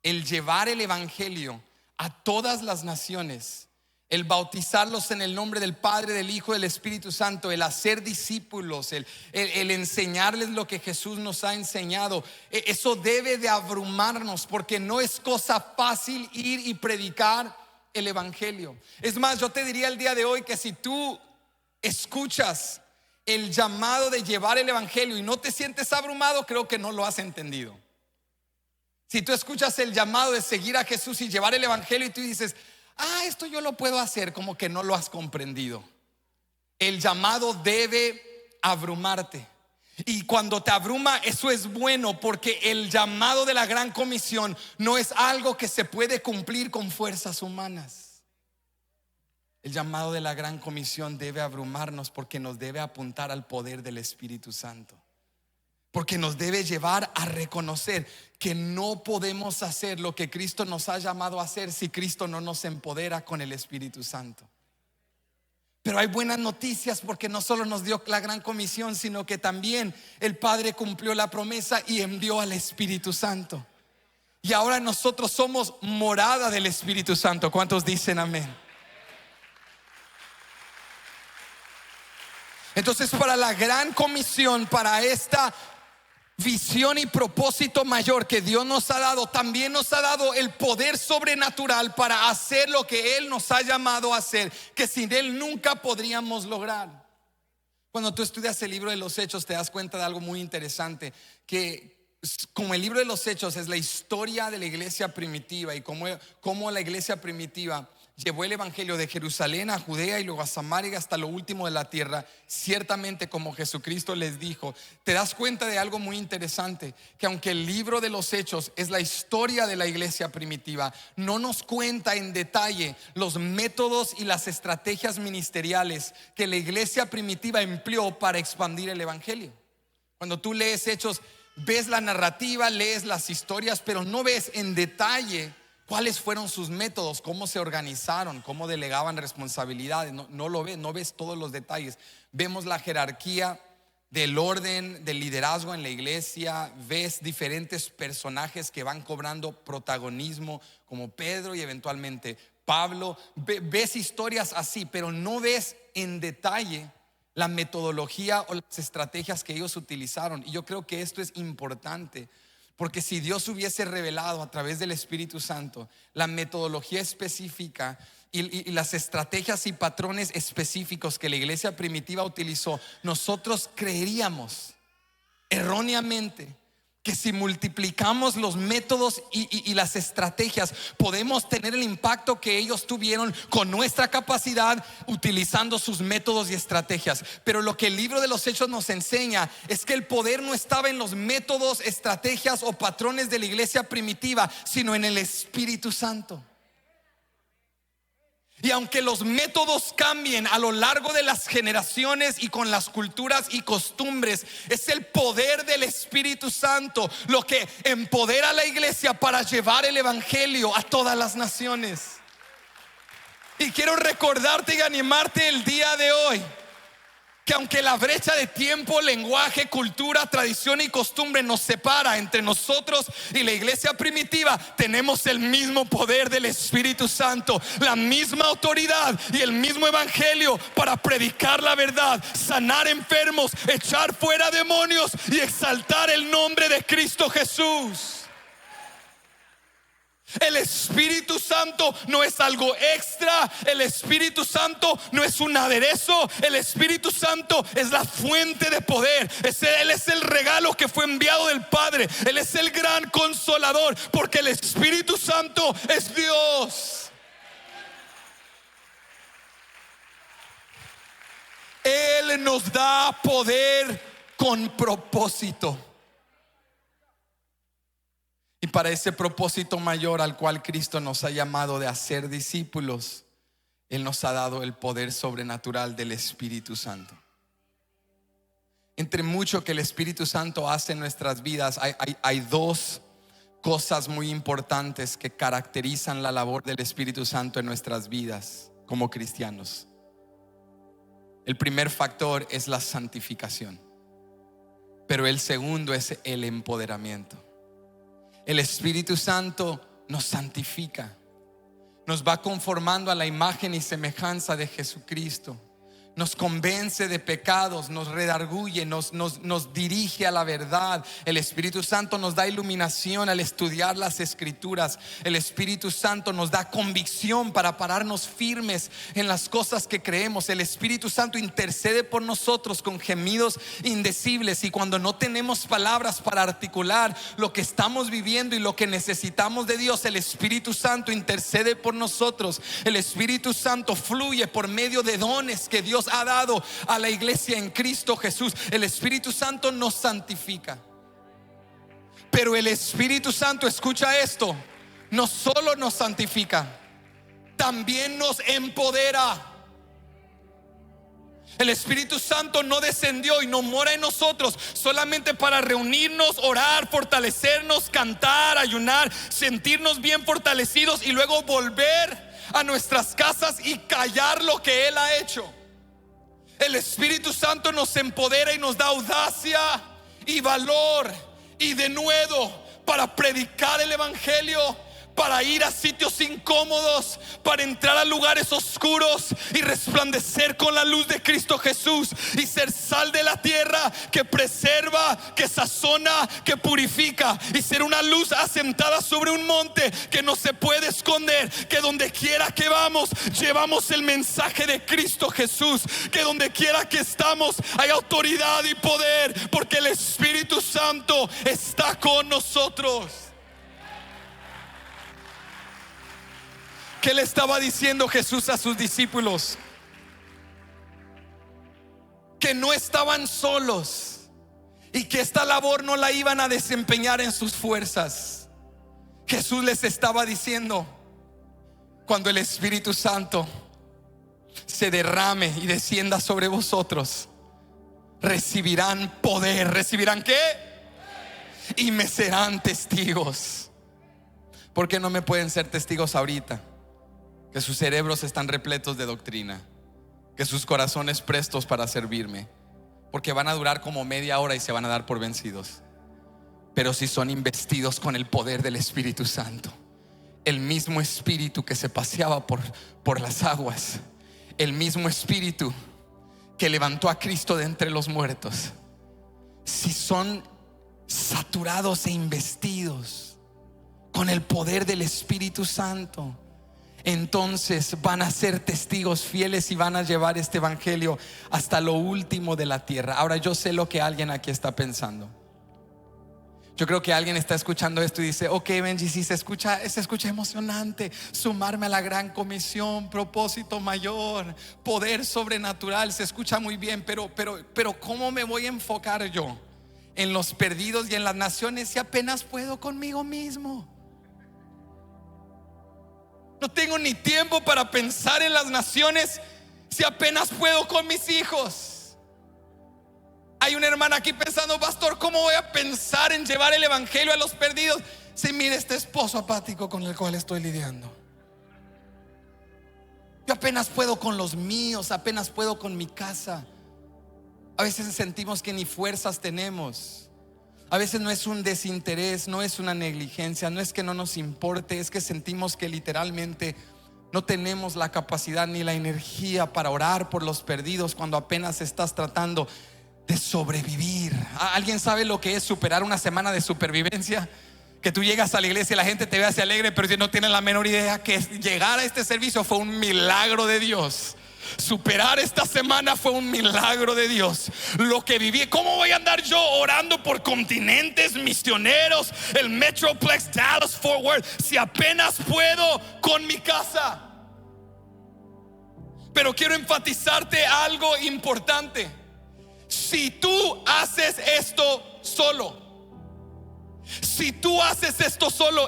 El llevar el evangelio a todas las naciones, el bautizarlos en el nombre del Padre, del Hijo y del Espíritu Santo, el hacer discípulos, el enseñarles lo que Jesús nos ha enseñado, eso debe de abrumarnos, porque no es cosa fácil ir y predicar el evangelio. Es más, yo te diría el día de hoy que si tú escuchas el llamado de llevar el evangelio y no te sientes abrumado, creo que no lo has entendido. Si tú escuchas el llamado de seguir a Jesús y llevar el evangelio y tú dices: esto yo lo puedo hacer, como que no lo has comprendido. El llamado debe abrumarte. Y cuando te abruma, eso es bueno, porque el llamado de la gran comisión no es algo que se puede cumplir con fuerzas humanas. El llamado de la gran comisión debe abrumarnos, porque nos debe apuntar al poder del Espíritu Santo. Porque nos debe llevar a reconocer que no podemos hacer lo que Cristo nos ha llamado a hacer si Cristo no nos empodera con el Espíritu Santo. Pero hay buenas noticias, porque no solo nos dio la gran comisión, sino que también el Padre cumplió la promesa y envió al Espíritu Santo. Y ahora nosotros somos morada del Espíritu Santo. ¿Cuántos dicen amén? Entonces, para la gran comisión, para esta visión y propósito mayor que Dios nos ha dado, también nos ha dado el poder sobrenatural para hacer lo que Él nos ha llamado a hacer, que sin Él nunca podríamos lograr. Cuando tú estudias el libro de los Hechos, te das cuenta de algo muy interesante: que como el libro de los Hechos es la historia de la iglesia primitiva, y cómo la iglesia primitiva llevó el evangelio de Jerusalén a Judea y luego a Samaria hasta lo último de la tierra, ciertamente como Jesucristo les dijo. Te das cuenta de algo muy interesante: que aunque el libro de los Hechos es la historia de la iglesia primitiva, no nos cuenta en detalle los métodos y las estrategias ministeriales que la iglesia primitiva empleó para expandir el evangelio. Cuando tú lees Hechos, ves la narrativa, lees las historias, pero no ves en detalle cuáles fueron sus métodos, cómo se organizaron, cómo delegaban responsabilidades. No lo ves, no ves todos los detalles. Vemos la jerarquía del orden, del liderazgo en la iglesia. Ves diferentes personajes que van cobrando protagonismo, como Pedro y eventualmente Pablo. Ves historias así, pero no ves en detalle la metodología o las estrategias que ellos utilizaron. Y yo creo que esto es importante, porque si Dios hubiese revelado a través del Espíritu Santo la metodología específica y las estrategias y patrones específicos que la iglesia primitiva utilizó, nosotros creeríamos erróneamente que si multiplicamos los métodos y las estrategias, podemos tener el impacto que ellos tuvieron con nuestra capacidad utilizando sus métodos y estrategias. Pero lo que el libro de los Hechos nos enseña es que el poder no estaba en los métodos, estrategias o patrones de la iglesia primitiva, sino en el Espíritu Santo. Y aunque los métodos cambien a lo largo de las generaciones y con las culturas y costumbres, es el poder del Espíritu Santo lo que empodera a la iglesia para llevar el evangelio a todas las naciones. Y quiero recordarte y animarte el día de hoy que aunque la brecha de tiempo, lenguaje, cultura, tradición y costumbre nos separa entre nosotros y la iglesia primitiva, tenemos el mismo poder del Espíritu Santo, la misma autoridad y el mismo evangelio para predicar la verdad, sanar enfermos, echar fuera demonios y exaltar el nombre de Cristo Jesús. El Espíritu Santo no es algo extra. El Espíritu Santo no es un aderezo. El Espíritu Santo es la fuente de poder. Él es el regalo que fue enviado del Padre. Él es el gran consolador, porque el Espíritu Santo es Dios. Él nos da poder con propósito. Y para ese propósito mayor al cual Cristo nos ha llamado de hacer discípulos, Él nos ha dado el poder sobrenatural del Espíritu Santo. Entre mucho que el Espíritu Santo hace en nuestras vidas, hay dos cosas muy importantes que caracterizan la labor del Espíritu Santo en nuestras vidas como cristianos. El primer factor es la santificación, pero el segundo es el empoderamiento. El Espíritu Santo nos santifica, nos va conformando a la imagen y semejanza de Jesucristo, nos convence de pecados, nos redarguye, nos dirige a la verdad. El Espíritu Santo nos da iluminación al estudiar las Escrituras. El Espíritu Santo nos da convicción para pararnos firmes en las cosas que creemos. El Espíritu Santo intercede por nosotros con gemidos indecibles, y cuando no tenemos palabras para articular lo que estamos viviendo y lo que necesitamos de Dios, el Espíritu Santo intercede por nosotros. El Espíritu Santo fluye por medio de dones que Dios ha dado a la iglesia en Cristo Jesús. El Espíritu Santo nos santifica, pero el Espíritu Santo, escucha esto, no solo nos santifica, también nos empodera. El Espíritu Santo no descendió y no mora en nosotros solamente para reunirnos, orar, fortalecernos, cantar, ayunar, sentirnos bien fortalecidos y luego volver a nuestras casas y callar lo que Él ha hecho. El Espíritu Santo nos empodera y nos da audacia y valor y denuedo para predicar el evangelio, para ir a sitios incómodos, para entrar a lugares oscuros y resplandecer con la luz de Cristo Jesús y ser sal de la tierra que preserva, que sazona, que purifica, y ser una luz asentada sobre un monte que no se puede esconder, que donde quiera que vamos llevamos el mensaje de Cristo Jesús, que donde quiera que estamos hay autoridad y poder, porque el Espíritu Santo está con nosotros. ¿Qué le estaba diciendo Jesús a sus discípulos? Que no estaban solos y que esta labor no la iban a desempeñar en sus fuerzas. Jesús les estaba diciendo: cuando el Espíritu Santo se derrame y descienda sobre vosotros, recibirán poder. ¿Recibirán qué? Y me serán testigos. ¿Por qué no me pueden ser testigos ahorita? Que sus cerebros están repletos de doctrina, que sus corazones prestos para servirme, porque van a durar como media hora y se van a dar por vencidos. Pero si son investidos con el poder del Espíritu Santo, el mismo Espíritu que se paseaba por las aguas, el mismo Espíritu que levantó a Cristo de entre los muertos, si son saturados e investidos con el poder del Espíritu Santo, entonces van a ser testigos fieles y van a llevar este evangelio hasta lo último de la tierra. Ahora, yo sé lo que alguien aquí está pensando. Yo creo que alguien está escuchando esto y dice: ok, Benji, sí, se escucha emocionante, sumarme a la gran comisión, propósito mayor, poder sobrenatural, se escucha muy bien, pero ¿cómo me voy a enfocar yo en los perdidos y en las naciones si apenas puedo conmigo mismo? No tengo ni tiempo para pensar en las naciones si apenas puedo con mis hijos. Hay una hermana aquí pensando: pastor, ¿cómo voy a pensar en llevar el evangelio a los perdidos si mire este esposo apático con el cual estoy lidiando? Yo apenas puedo con los míos, apenas puedo con mi casa. A veces sentimos que ni fuerzas tenemos. A veces no es un desinterés, no es una negligencia, no es que no nos importe, es que sentimos que literalmente no tenemos la capacidad ni la energía para orar por los perdidos cuando apenas estás tratando de sobrevivir. ¿Alguien sabe lo que es superar una semana de supervivencia? Que tú llegas a la iglesia y la gente te ve así alegre, pero no tienen la menor idea que llegar a este servicio fue un milagro de Dios. Superar esta semana fue un milagro de Dios. Lo que viví, ¿cómo voy a andar yo orando por continentes, misioneros, el Metroplex, Dallas, Fort Worth, si apenas puedo con mi casa? Pero quiero enfatizarte algo importante. Si tú haces esto solo,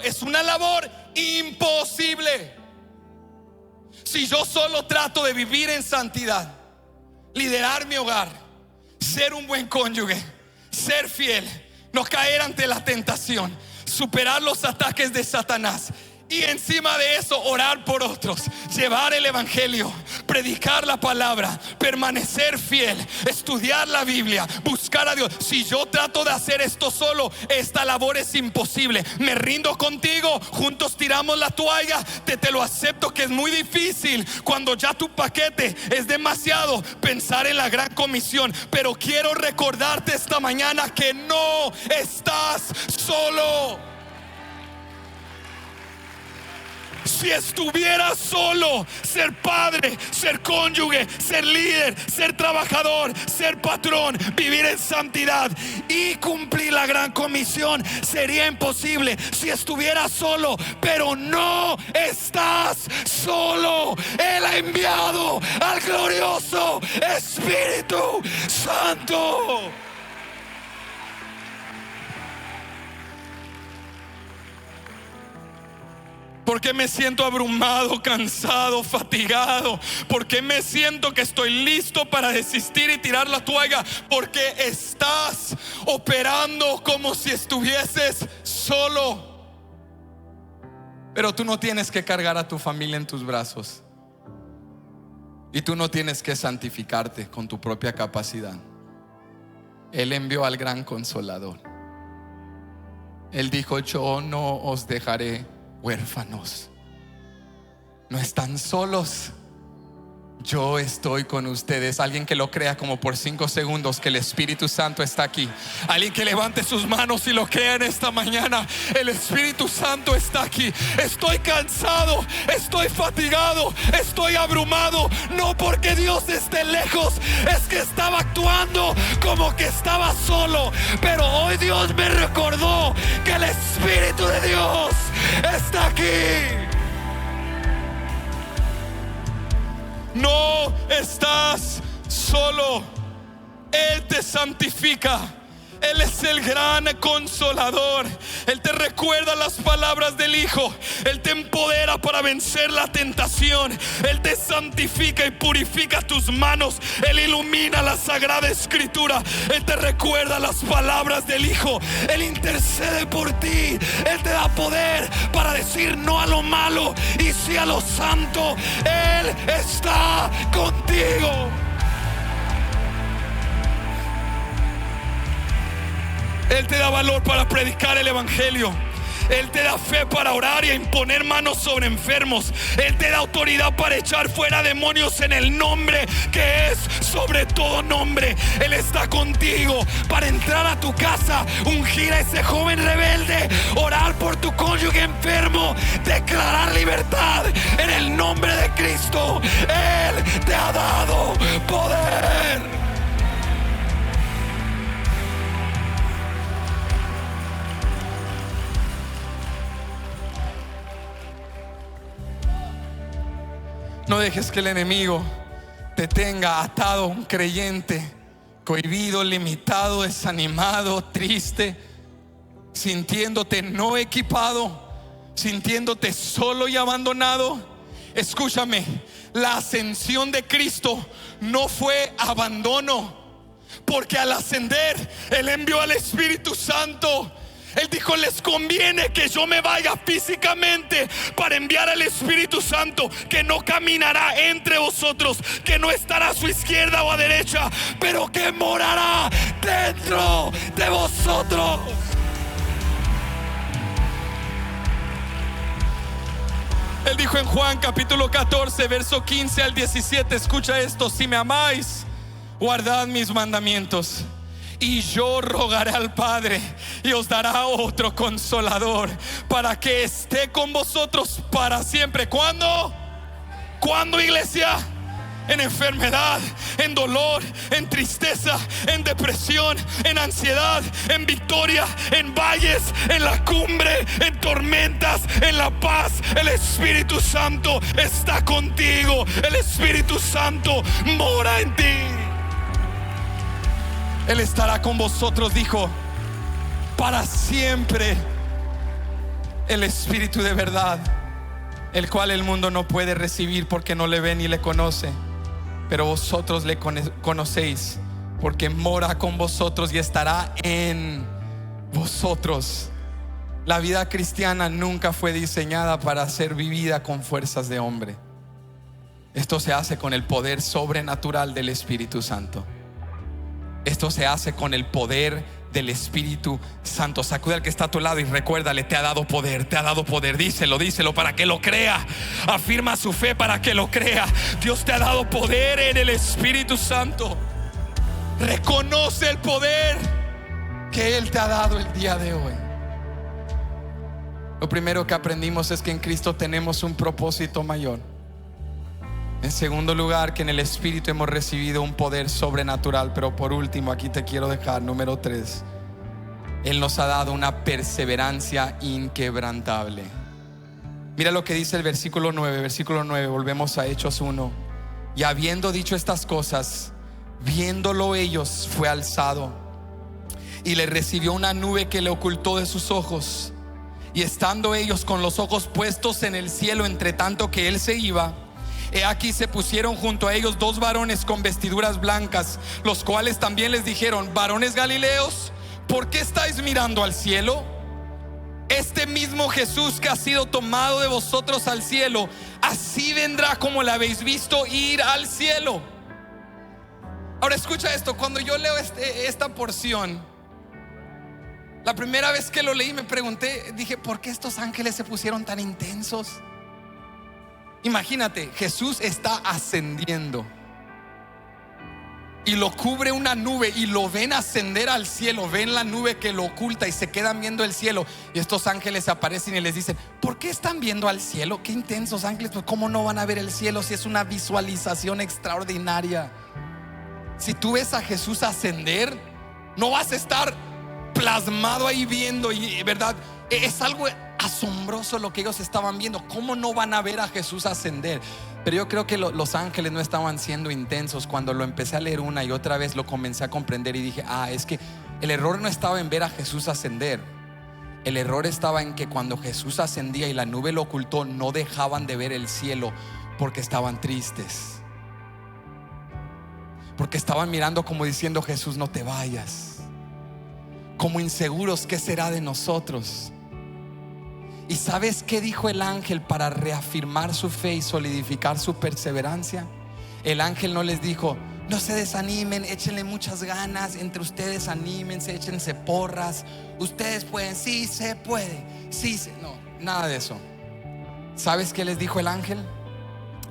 es una labor imposible. Si yo solo trato de vivir en santidad, liderar mi hogar, ser un buen cónyuge, ser fiel, no caer ante la tentación, superar los ataques de Satanás, y encima de eso orar por otros, llevar el evangelio, predicar la palabra, permanecer fiel, estudiar la Biblia, buscar a Dios. Si yo trato de hacer esto solo, esta labor es imposible. Me rindo contigo, juntos tiramos la toalla. Te lo acepto que es muy difícil cuando ya tu paquete es demasiado pensar en la gran comisión. Pero quiero recordarte esta mañana que no estás solo. Si estuvieras solo, ser padre, ser cónyuge, ser líder, ser trabajador, ser patrón, vivir en santidad y cumplir la gran comisión sería imposible si estuvieras solo. Pero no estás solo. Él ha enviado al glorioso Espíritu Santo. ¿Por qué me siento abrumado, cansado, fatigado? ¿Por qué me siento que estoy listo para desistir y tirar la toalla? Porque estás operando como si estuvieses solo. Pero tú no tienes que cargar a tu familia en tus brazos. Y tú no tienes que santificarte con tu propia capacidad. Él envió al gran Consolador. Él dijo: yo no os dejaré huérfanos. No están solos. Yo estoy con ustedes. Alguien que lo crea como por 5 segundos que el Espíritu Santo está aquí. Alguien que levante sus manos y lo crea en esta mañana. El Espíritu Santo está aquí. Estoy cansado, estoy fatigado, estoy abrumado. No porque Dios esté lejos, es que estaba actuando como que estaba solo. Pero hoy Dios me recordó que el Espíritu de Dios está aquí. No estás solo. Él te santifica. Él es el gran Consolador. Él te recuerda las palabras del Hijo. Él te empodera para vencer la tentación. Él te santifica y purifica tus manos. Él ilumina la Sagrada Escritura. Él te recuerda las palabras del Hijo. Él intercede por ti. Él te da poder para decir no a lo malo y sí a lo santo. Él está contigo. Él te da valor para predicar el evangelio. Él te da fe para orar y a imponer manos sobre enfermos. Él te da autoridad para echar fuera demonios en el nombre que es sobre todo nombre. Él está contigo para entrar a tu casa, ungir a ese joven rebelde, orar por tu cónyuge enfermo, declarar libertad en el nombre de Cristo. Él te ha dado poder. dejes que el enemigo te tenga atado, un creyente cohibido, limitado, desanimado, triste, sintiéndote no equipado, sintiéndote solo y abandonado. Escúchame, la ascensión de Cristo no fue abandono, porque al ascender Él envió al Espíritu Santo. Él dijo: les conviene que yo me vaya físicamente para enviar al Espíritu Santo, que no caminará entre vosotros, que no estará a su izquierda o a derecha, pero que morará dentro de vosotros. Él dijo en Juan capítulo 14, verso 15 al 17, escucha esto: si me amáis, guardad mis mandamientos. Y yo rogaré al Padre y os dará otro consolador, para que esté con vosotros para siempre. ¿Cuándo? ¿Cuándo, iglesia? En enfermedad, en dolor, en tristeza, en depresión, en ansiedad, en victoria, en valles, en la cumbre, en tormentas, en la paz. El Espíritu Santo está contigo. El Espíritu Santo mora en ti. Él estará con vosotros, dijo, para siempre. El Espíritu de verdad, el cual el mundo no puede recibir porque no le ve ni le conoce, pero vosotros le conocéis, porque mora con vosotros y estará en vosotros. La vida cristiana nunca fue diseñada para ser vivida con fuerzas de hombre. Esto se hace con el poder sobrenatural del Espíritu Santo. Esto se hace con el poder del Espíritu Santo. Sacude al que está a tu lado y recuérdale: te ha dado poder, te ha dado poder. Díselo para que lo crea. Afirma su fe para que lo crea. Dios te ha dado poder en el Espíritu Santo. Reconoce el poder que Él te ha dado el día de hoy. Lo primero que aprendimos es que en Cristo tenemos un propósito mayor. En segundo lugar, que en el Espíritu hemos recibido un poder sobrenatural. Pero por último, aquí te quiero dejar, número 3, Él nos ha dado una perseverancia inquebrantable. Mira lo que dice el versículo 9. Volvemos a Hechos 1. Y habiendo dicho estas cosas, viéndolo ellos, fue alzado, y le recibió una nube que le ocultó de sus ojos. Y estando ellos con los ojos puestos en el cielo, entre tanto que Él se iba, he aquí se pusieron junto a ellos 2 varones con vestiduras blancas, los cuales también les dijeron: varones galileos, ¿por qué estáis mirando al cielo? Este mismo Jesús que ha sido tomado de vosotros al cielo, así vendrá como le habéis visto ir al cielo. Ahora escucha esto. Cuando yo leo esta porción, la primera vez que lo leí me pregunté, dije: ¿por qué estos ángeles se pusieron tan intensos? Imagínate, Jesús está ascendiendo y lo cubre una nube, y lo ven ascender al cielo. Ven la nube que lo oculta y se quedan viendo el cielo. Y estos ángeles aparecen y les dicen: ¿por qué están viendo al cielo? Qué intensos ángeles. Pues ¿cómo no van a ver el cielo si es una visualización extraordinaria? Si tú ves a Jesús ascender, no vas a estar plasmado ahí viendo, y verdad, es algo asombroso lo que ellos estaban viendo. ¿Cómo no van a ver a Jesús ascender? Pero yo creo que los ángeles no estaban siendo intensos. Cuando lo empecé a leer una y otra vez, lo comencé a comprender y dije: es que el error no estaba en ver a Jesús ascender. El error estaba en que cuando Jesús ascendía y la nube lo ocultó, no dejaban de ver el cielo, porque estaban tristes, porque estaban mirando como diciendo: Jesús, no te vayas. Como inseguros, ¿qué será de nosotros? ¿Y sabes qué dijo el ángel para reafirmar su fe y solidificar su perseverancia? El ángel no les dijo: no se desanimen, échenle muchas ganas, entre ustedes anímense, échense porras, ustedes pueden, sí se puede, no, nada de eso. ¿Sabes qué les dijo el ángel?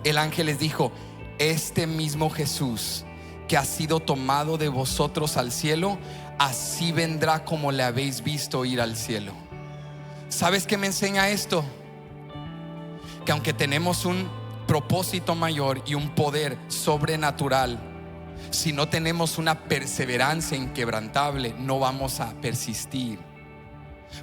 El ángel les dijo: este mismo Jesús que ha sido tomado de vosotros al cielo, así vendrá como le habéis visto ir al cielo. ¿Sabes qué me enseña esto? Que aunque tenemos un propósito mayor y un poder sobrenatural, si no tenemos una perseverancia inquebrantable, no vamos a persistir.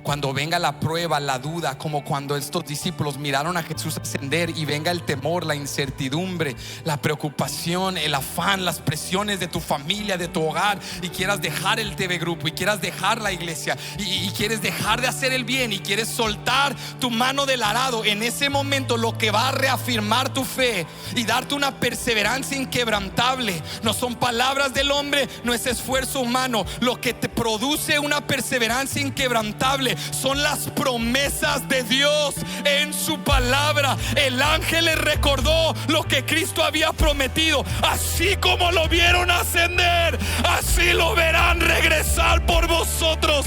Cuando venga la prueba, la duda, como cuando estos discípulos miraron a Jesús ascender, y venga el temor, la incertidumbre, la preocupación, el afán, las presiones de tu familia, de tu hogar, y quieras dejar el TV grupo, y quieras dejar la iglesia, y quieres dejar de hacer el bien, y quieres soltar tu mano del arado, en ese momento lo que va a reafirmar tu fe y darte una perseverancia inquebrantable no son palabras del hombre, no es esfuerzo humano. Lo que te produce una perseverancia inquebrantable son las promesas de Dios en su palabra. El ángel les recordó lo que Cristo había prometido: así como lo vieron ascender, así lo verán regresar por vosotros.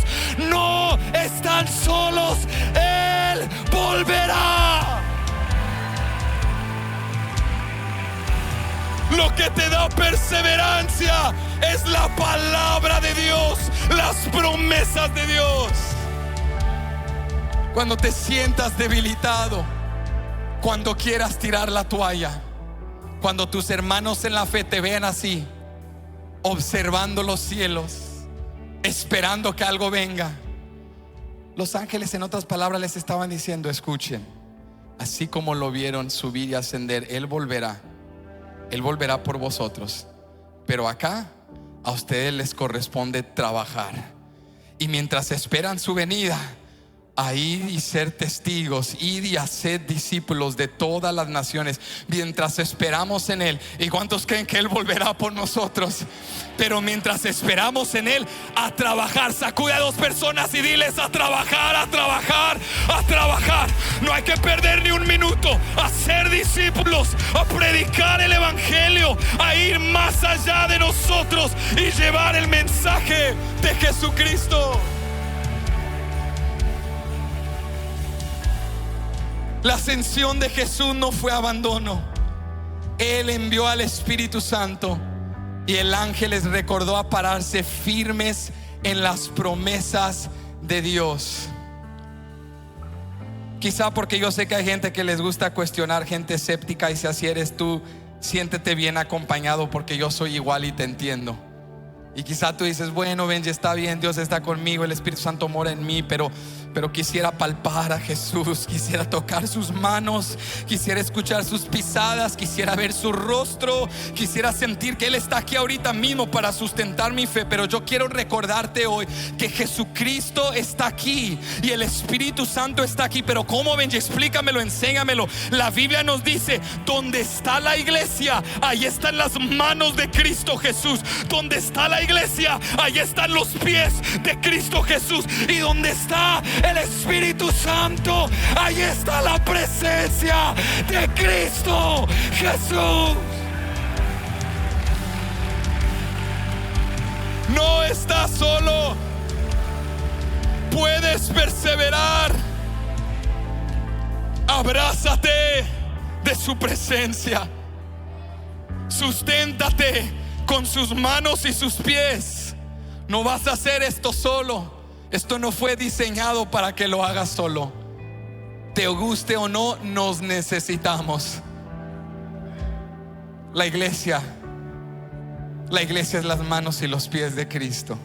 No están solos, Él volverá. Lo que te da perseverancia es la palabra de Dios, las promesas de Dios. Cuando te sientas debilitado, cuando quieras tirar la toalla, cuando tus hermanos en la fe te vean así, observando los cielos, esperando que algo venga, los ángeles, en otras palabras, les estaban diciendo: escuchen, así como lo vieron subir y ascender, Él volverá por vosotros. Pero acá a ustedes les corresponde trabajar. Y mientras esperan su venida, a ir y ser testigos, ir y hacer discípulos de todas las naciones, mientras esperamos en Él. ¿Y cuántos creen que Él volverá por nosotros? Pero mientras esperamos en Él, a trabajar. Sacude a dos personas y diles: a trabajar, a trabajar, a trabajar. No hay que perder ni un minuto. A ser discípulos, a predicar el evangelio, a ir más allá de nosotros y llevar el mensaje de Jesucristo. La ascensión de Jesús no fue abandono. Él envió al Espíritu Santo, y el ángel les recordó a pararse firmes en las promesas de Dios. Quizá porque yo sé que hay gente que les gusta cuestionar, gente escéptica, y si así eres tú, siéntete bien acompañado, porque yo soy igual y te entiendo. Y quizá tú dices: bueno, Benji, está bien, Dios está conmigo, el Espíritu Santo mora en mí, pero quisiera palpar a Jesús, quisiera tocar sus manos, quisiera escuchar sus pisadas, quisiera ver su rostro, quisiera sentir que Él está aquí ahorita mismo para sustentar mi fe. Pero yo quiero recordarte hoy que Jesucristo está aquí y el Espíritu Santo está aquí. Pero ¿cómo, Benji? Explícamelo, enséñamelo. La Biblia nos dice: donde está la iglesia, ahí están las manos de Cristo Jesús. Donde está la iglesia, ahí están los pies de Cristo Jesús. Y donde está el Espíritu Santo, ahí está la presencia de Cristo Jesús. No estás solo, puedes perseverar. Abrázate de su presencia, susténtate con sus manos y sus pies. No vas a hacer esto solo. Esto no fue diseñado para que lo hagas solo. Te guste o no, nos necesitamos. La iglesia es las manos y los pies de Cristo.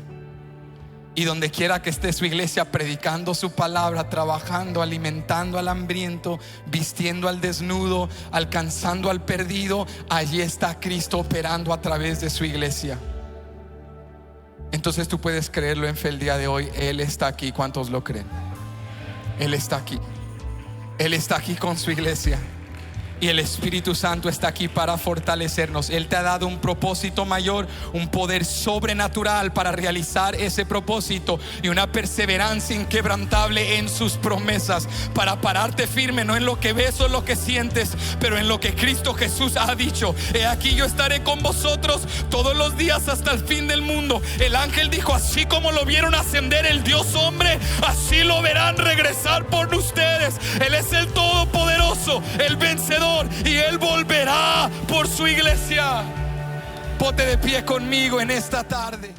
Y donde quiera que esté su iglesia, predicando su palabra, trabajando, alimentando al hambriento, vistiendo al desnudo, alcanzando al perdido, allí está Cristo operando a través de su iglesia. Entonces tú puedes creerlo en fe el día de hoy. Él está aquí. ¿Cuántos lo creen? Él está aquí. Él está aquí con su iglesia. Y el Espíritu Santo está aquí para fortalecernos. Él te ha dado un propósito mayor, un poder sobrenatural para realizar ese propósito, y una perseverancia inquebrantable en sus promesas, para pararte firme, no en lo que ves o lo que sientes, pero en lo que Cristo Jesús ha dicho. He aquí, yo estaré con vosotros todos los días hasta el fin del mundo. El ángel dijo: así como lo vieron ascender el Dios hombre, así lo verán regresar por ustedes. Él es el todopoderoso, el vencedor, y Él volverá por su iglesia. Ponte de pie conmigo en esta tarde.